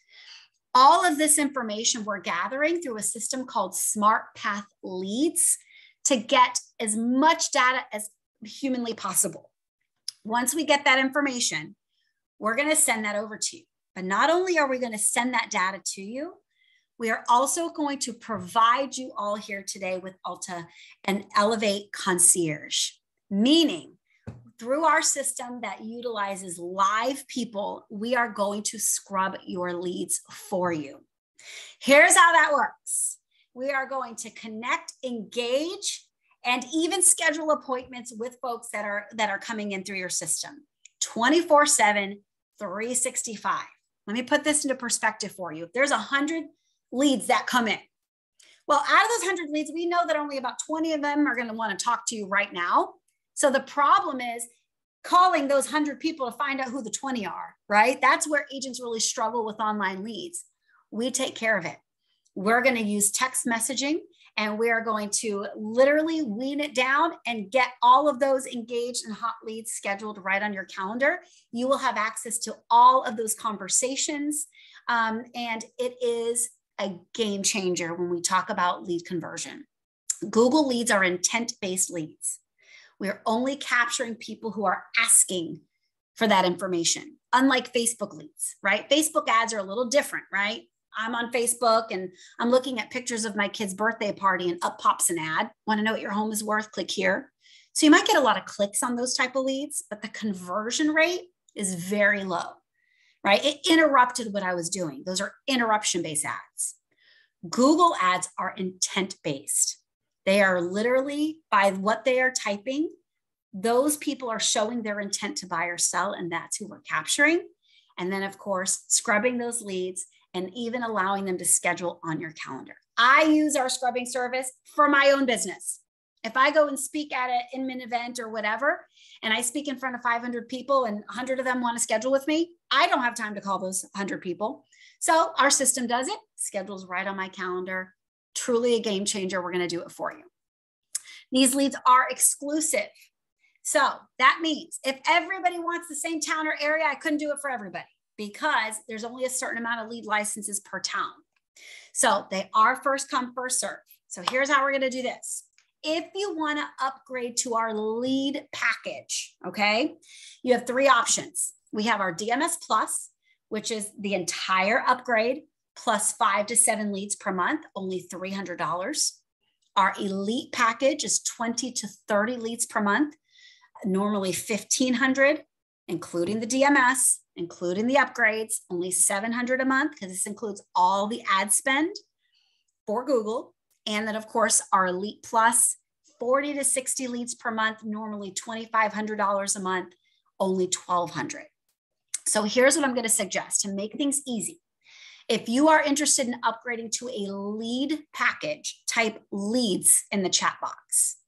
All of this information we're gathering through a system called Smart Path Leads to get as much data as humanly possible. Once we get that information, we're going to send that over to you. But not only are we going to send that data to you, we are also going to provide you all here today with Alta an Elevate Concierge, meaning through our system that utilizes live people, we are going to scrub your leads for you. Here's how that works. We are going to connect, engage, and even schedule appointments with folks that are coming in through your system 24/7, 365. Let me put this into perspective for you. If there's 100 leads that come in, Well, out of those 100 leads, we know that only about 20 of them are going to want to talk to you right now. So the problem is calling those 100 people to find out who the 20 are, right? That's where agents really struggle with online leads. We take care of it. We're going to use text messaging, and we are going to literally wean it down and get all of those engaged and hot leads scheduled right on your calendar. You will have access to all of those conversations. And it is a game changer when we talk about lead conversion. Google leads are intent-based leads. We're only capturing people who are asking for that information, unlike Facebook leads, right? Facebook ads are a little different, right? I'm on Facebook and I'm looking at pictures of my kid's birthday party and up pops an ad. Want to know what your home is worth? Click here. So you might get a lot of clicks on those type of leads, but the conversion rate is very low, right? It interrupted what I was doing. Those are interruption-based ads. Google ads are intent-based. They are literally by what they are typing, those people are showing their intent to buy or sell, and that's who we're capturing. And then, of course, scrubbing those leads and even allowing them to schedule on your calendar. I use our scrubbing service for my own business. If I go and speak at an Inman event or whatever, and I speak in front of 500 people and 100 of them want to schedule with me, I don't have time to call those 100 people. So our system does it, schedules right on my calendar. Truly a game changer. We're going to do it for you. These leads are exclusive. So that means if everybody wants the same town or area, I couldn't do it for everybody because there's only a certain amount of lead licenses per town. So they are first come, first serve. So here's how we're going to do this. If you want to upgrade to our lead package, okay, you have three options. We have our DMS Plus, which is the entire upgrade plus 5 to 7 leads per month, only $300. Our Elite package is 20 to 30 leads per month, normally $1,500, including the DMS, including the upgrades, only $700 a month because this includes all the ad spend for Google. And then, of course, our Elite Plus, 40 to 60 leads per month, normally $2,500 a month, only $1,200. So here's what I'm going to suggest to make things easy. If you are interested in upgrading to a lead package, type leads in the chat box.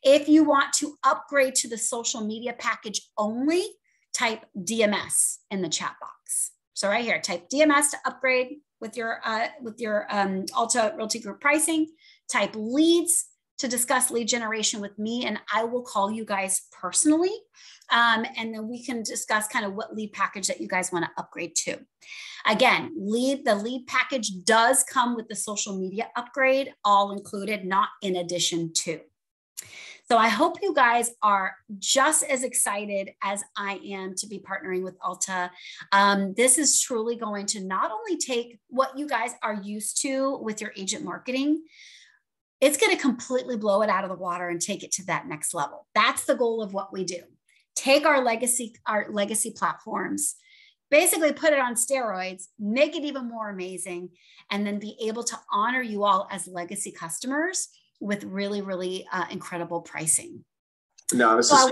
If you want to upgrade to the social media package only, type DMS in the chat box. So right here, type DMS to upgrade with your Alta Realty Group pricing, type leads to discuss lead generation with me, and I will call you guys personally. And then we can discuss kind of what lead package that you guys want to upgrade to. Again, the lead package does come with the social media upgrade, all included, not in addition to. So I hope you guys are just as excited as I am to be partnering with Alta. This is truly going to not only take what you guys are used to with your agent marketing, it's going to completely blow it out of the water and take it to that next level. That's the goal of what we do. Take our legacy platforms, basically put it on steroids, make it even more amazing, and then be able to honor you all as legacy customers with really, really incredible pricing. No, this is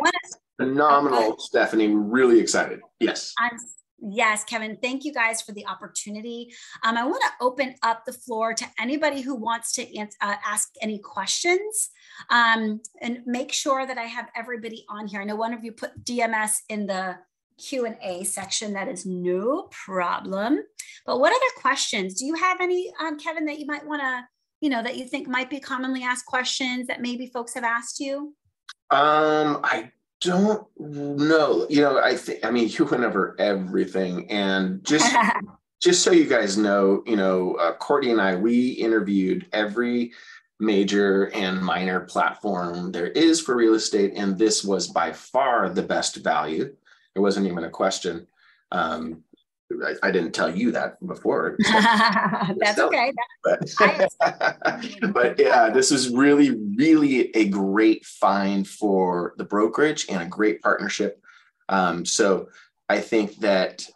phenomenal, Stephanie. Really excited. Yes. Yes, Kevin, thank you guys for the opportunity. I want to open up the floor to anybody who wants to ask any questions, and make sure that I have everybody on here. I know one of you put DMS in the Q&A section. That is no problem. But what other questions? Do you have any, Kevin, that you might want to, that you think might be commonly asked questions that maybe folks have asked you? I don't know. I mean, you went over everything, and just so you guys know, Courtney and I, we interviewed every major and minor platform there is for real estate, and this was by far the best value. There wasn't even a question. I didn't tell you that before. That's okay. But yeah, this is really, really a great find for the brokerage and a great partnership. So I think that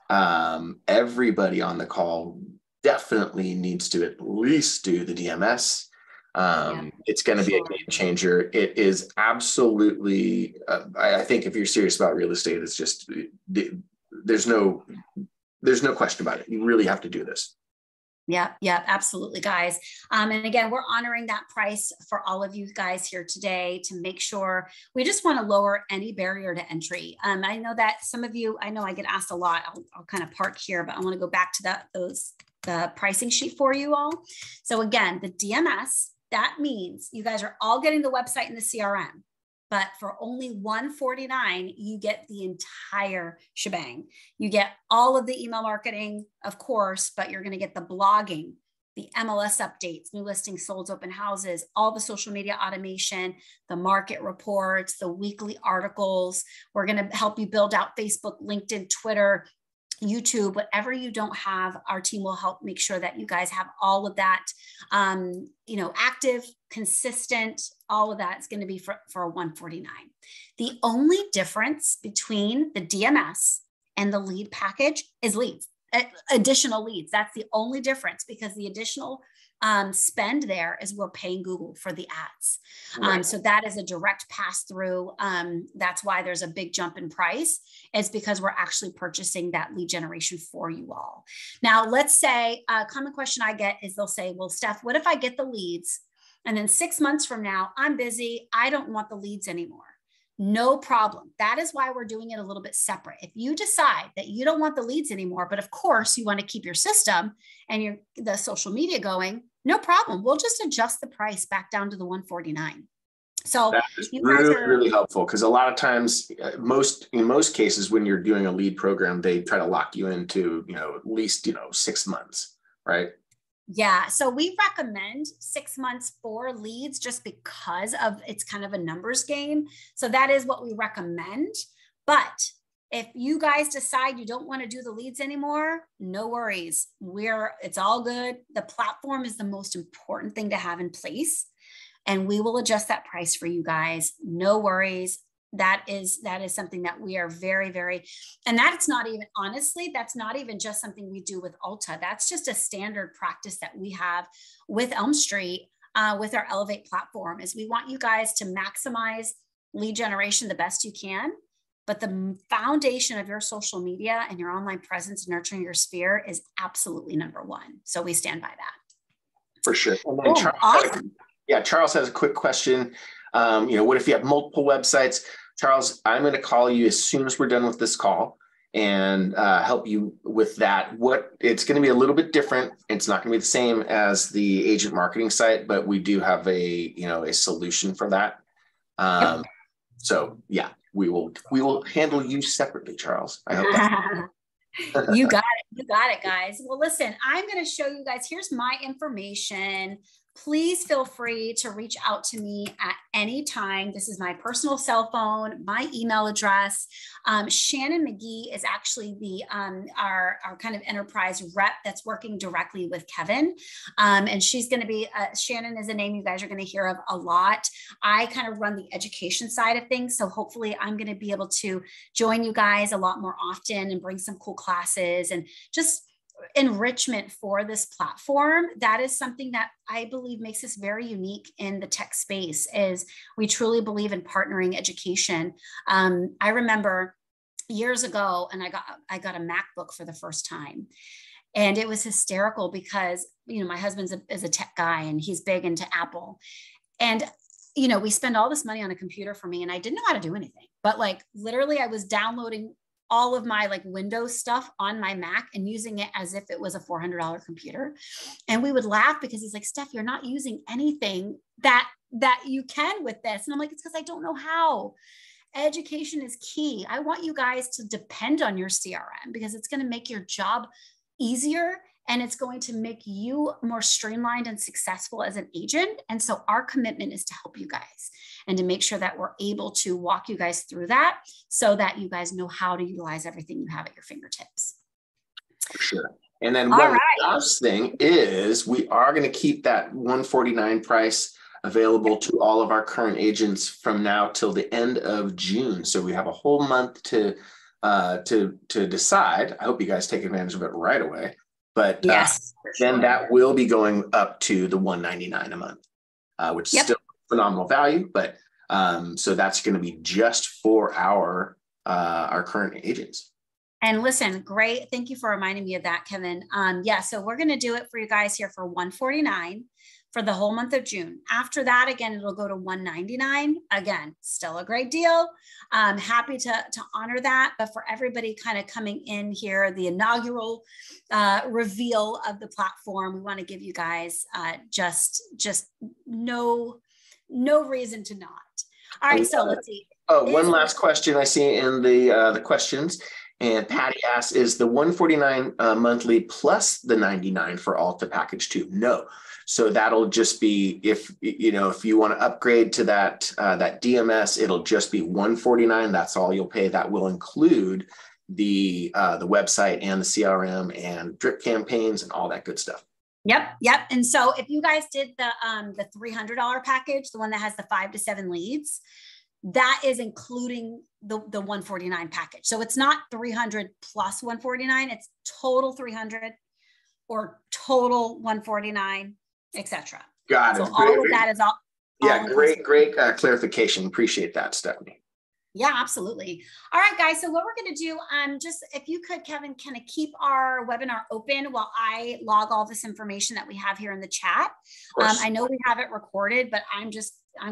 everybody on the call definitely needs to at least do the DMS. It's going to be a game changer. It is absolutely, I think if you're serious about real estate, it's just, there's no question about it. You really have to do this. Yeah, absolutely, guys. And again, we're honoring that price for all of you guys here today to make sure we just want to lower any barrier to entry. I know that some of you, I know I get asked a lot. I'll kind of park here, but I want to go back to the pricing sheet for you all. So again, the DMS, that means you guys are all getting the website and the CRM. But for only $149, you get the entire shebang. You get all of the email marketing, of course, but you're going to get the blogging, the MLS updates, new listings, solds, open houses, all the social media automation, the market reports, the weekly articles. We're going to help you build out Facebook, LinkedIn, Twitter, YouTube, whatever you don't have, our team will help make sure that you guys have all of that, active, consistent, all of that is going to be for $149. The only difference between the DMS and the lead package is leads, additional leads. That's the only difference, because the additional spend there is we're paying Google for the ads. Right. So that is a direct pass through. That's why there's a big jump in price. It's because we're actually purchasing that lead generation for you all. Now, let's say a common question I get is they'll say, well, Steph, what if I get the leads and then 6 months from now, I'm busy, I don't want the leads anymore? No problem. That is why we're doing it a little bit separate. If you decide that you don't want the leads anymore, but of course you want to keep your system and the social media going, no problem. We'll just adjust the price back down to the $149. So that is really helpful, because a lot of times, in most cases, when you're doing a lead program, they try to lock you into, at least, 6 months, right? Yeah. So we recommend 6 months for leads just because of it's kind of a numbers game. So that is what we recommend. But if you guys decide you don't want to do the leads anymore, no worries. It's all good. The platform is the most important thing to have in place, and we will adjust that price for you guys. No worries. That is something that we are very, very, and that's not even, honestly, that's not even just something we do with Ulta. That's just a standard practice that we have with Elm Street, with our Elevate platform, is we want you guys to maximize lead generation the best you can. But the foundation of your social media and your online presence, nurturing your sphere, is absolutely number one. So we stand by that. For sure. And then Charles has a quick question. What if you have multiple websites? Charles, I'm going to call you as soon as we're done with this call and help you with that. It's going to be a little bit different. It's not going to be the same as the agent marketing site, but we do have a solution for that. Yep. So yeah, we will handle you separately, Charles. I hope that. You got it, guys. Well, listen, I'm going to show you guys. Here's my information. Please feel free to reach out to me at any time. This is my personal cell phone, my email address. Shannon McGee is actually our kind of enterprise rep that's working directly with Kevin. And she's going to be, Shannon is a name you guys are going to hear of a lot. I kind of run the education side of things. So hopefully I'm going to be able to join you guys a lot more often and bring some cool classes and just enrichment for this platform. That is something that I believe makes us very unique in the tech space, is we truly believe in partnering education. I remember years ago, and I got a MacBook for the first time, and it was hysterical because, my husband is a tech guy and he's big into Apple. And, we spend all this money on a computer for me, and I didn't know how to do anything, but literally I was downloading all of my Windows stuff on my Mac and using it as if it was a $400 computer. And we would laugh because he's like, Steph, you're not using anything that you can with this. And I'm like, it's because I don't know how. Education is key. I want you guys to depend on your CRM because it's going to make your job easier, and it's going to make you more streamlined and successful as an agent. And so our commitment is to help you guys and to make sure that we're able to walk you guys through that so that you guys know how to utilize everything you have at your fingertips. For sure. And then one last thing is we are going to keep that $149 price available to all of our current agents from now till the end of June. So we have a whole month to decide. I hope you guys take advantage of it right away. But yes, then that will be going up to the $199 a month, which is still phenomenal value. But so that's going to be just for our current agents. And listen, great. Thank you for reminding me of that, Kevin. Yeah, so we're going to do it for you guys here for $149 for the whole month of June. After that, again, it'll go to $199. Again, still a great deal. Happy to honor that. But for everybody kind of coming in here, the inaugural reveal of the platform, we want to give you guys just no reason to not. All right, so let's see. Oh, one last question I see in the questions. And Patty asks, is the $149 monthly plus the $99 for Alta package too? No. So that'll just be, if you want to upgrade to that DMS, it'll just be $149. That's all you'll pay. That will include the website and the CRM and drip campaigns and all that good stuff. Yep. And so if you guys did the $300 package, the one that has the 5 to 7 leads, that is including the $149 package. So it's not 300 plus $149. It's total 300 or total $149, etc. Got it. So all of that is all. Yeah, great clarification. Appreciate that, Stephanie. Yeah, absolutely. All right, guys. So what we're going to do, just if you could, Kevin, kind of keep our webinar open while I log all this information that we have here in the chat. I know we have it recorded, but I'm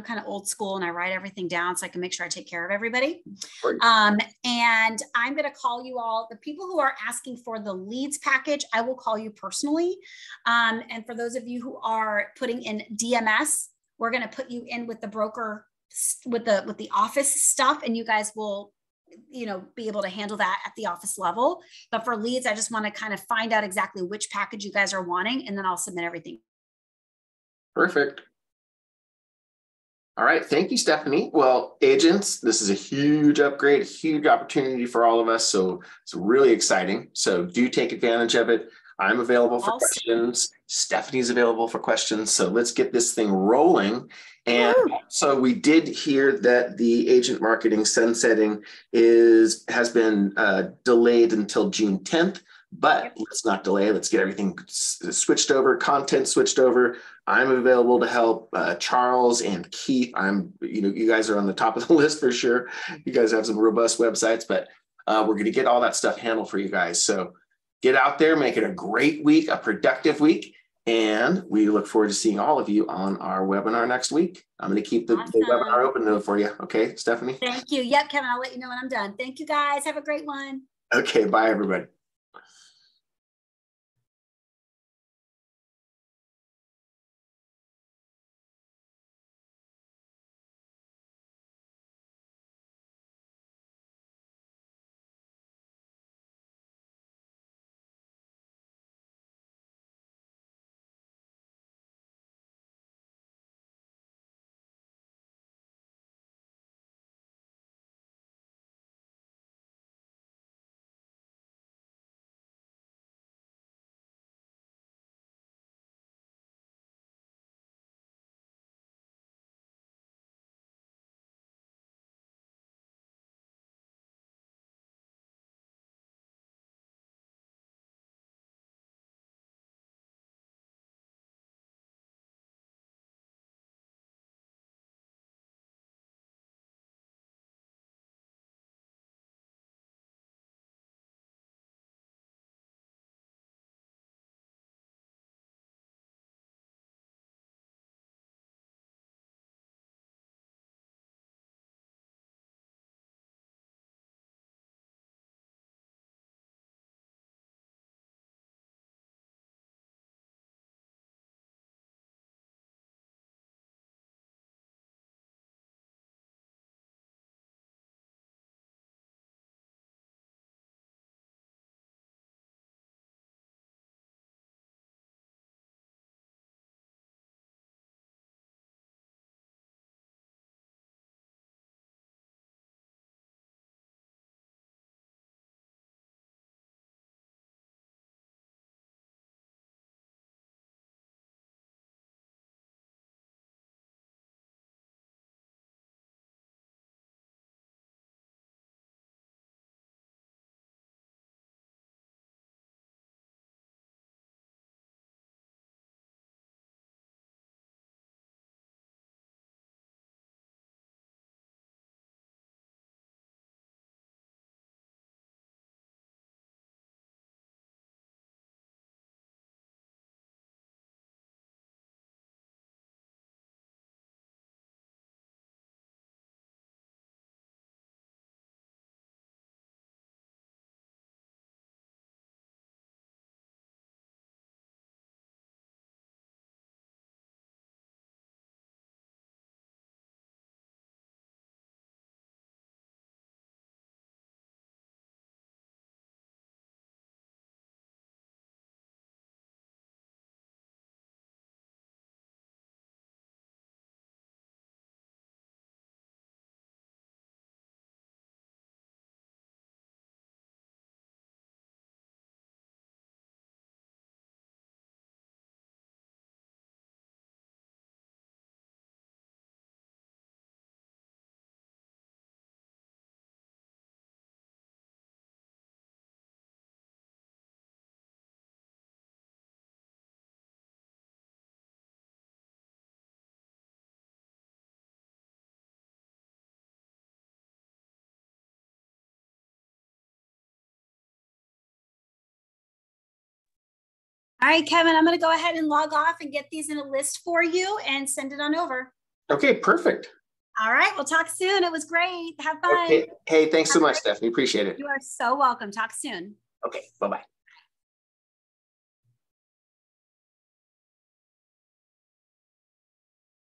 kind of old school and I write everything down so I can make sure I take care of everybody. And I'm going to call you all, the people who are asking for the leads package, I will call you personally. And for those of you who are putting in DMS, we're going to put you in with the broker with the office stuff, and you guys will be able to handle that at the office level. But for leads, I just want to kind of find out exactly which package you guys are wanting, and then I'll submit everything. Perfect. All right. Thank you, Stephanie. Well, agents, this is a huge upgrade, a huge opportunity for all of us. So it's really exciting. So do take advantage of it. I'm available for questions. Stephanie's available for questions. So let's get this thing rolling. And so we did hear that the agent marketing sunsetting has been delayed until June 10th, but let's not delay. Let's get everything switched over, content switched over. I'm available to help. Charles and Keith, you guys are on the top of the list for sure. You guys have some robust websites, but we're going to get all that stuff handled for you guys. So get out there, make it a great week, a productive week. And we look forward to seeing all of you on our webinar next week. I'm going to keep the webinar open though for you. Okay, Stephanie? Thank you. Yep, Kevin, I'll let you know when I'm done. Thank you, guys. Have a great one. Okay, bye, everybody. All right, Kevin, I'm going to go ahead and log off and get these in a list for you and send it on over. Okay, perfect. All right, we'll talk soon. It was great. Have fun. Okay. Hey, thanks so much, Stephanie. Appreciate it. You are so welcome. Talk soon. Okay, bye-bye.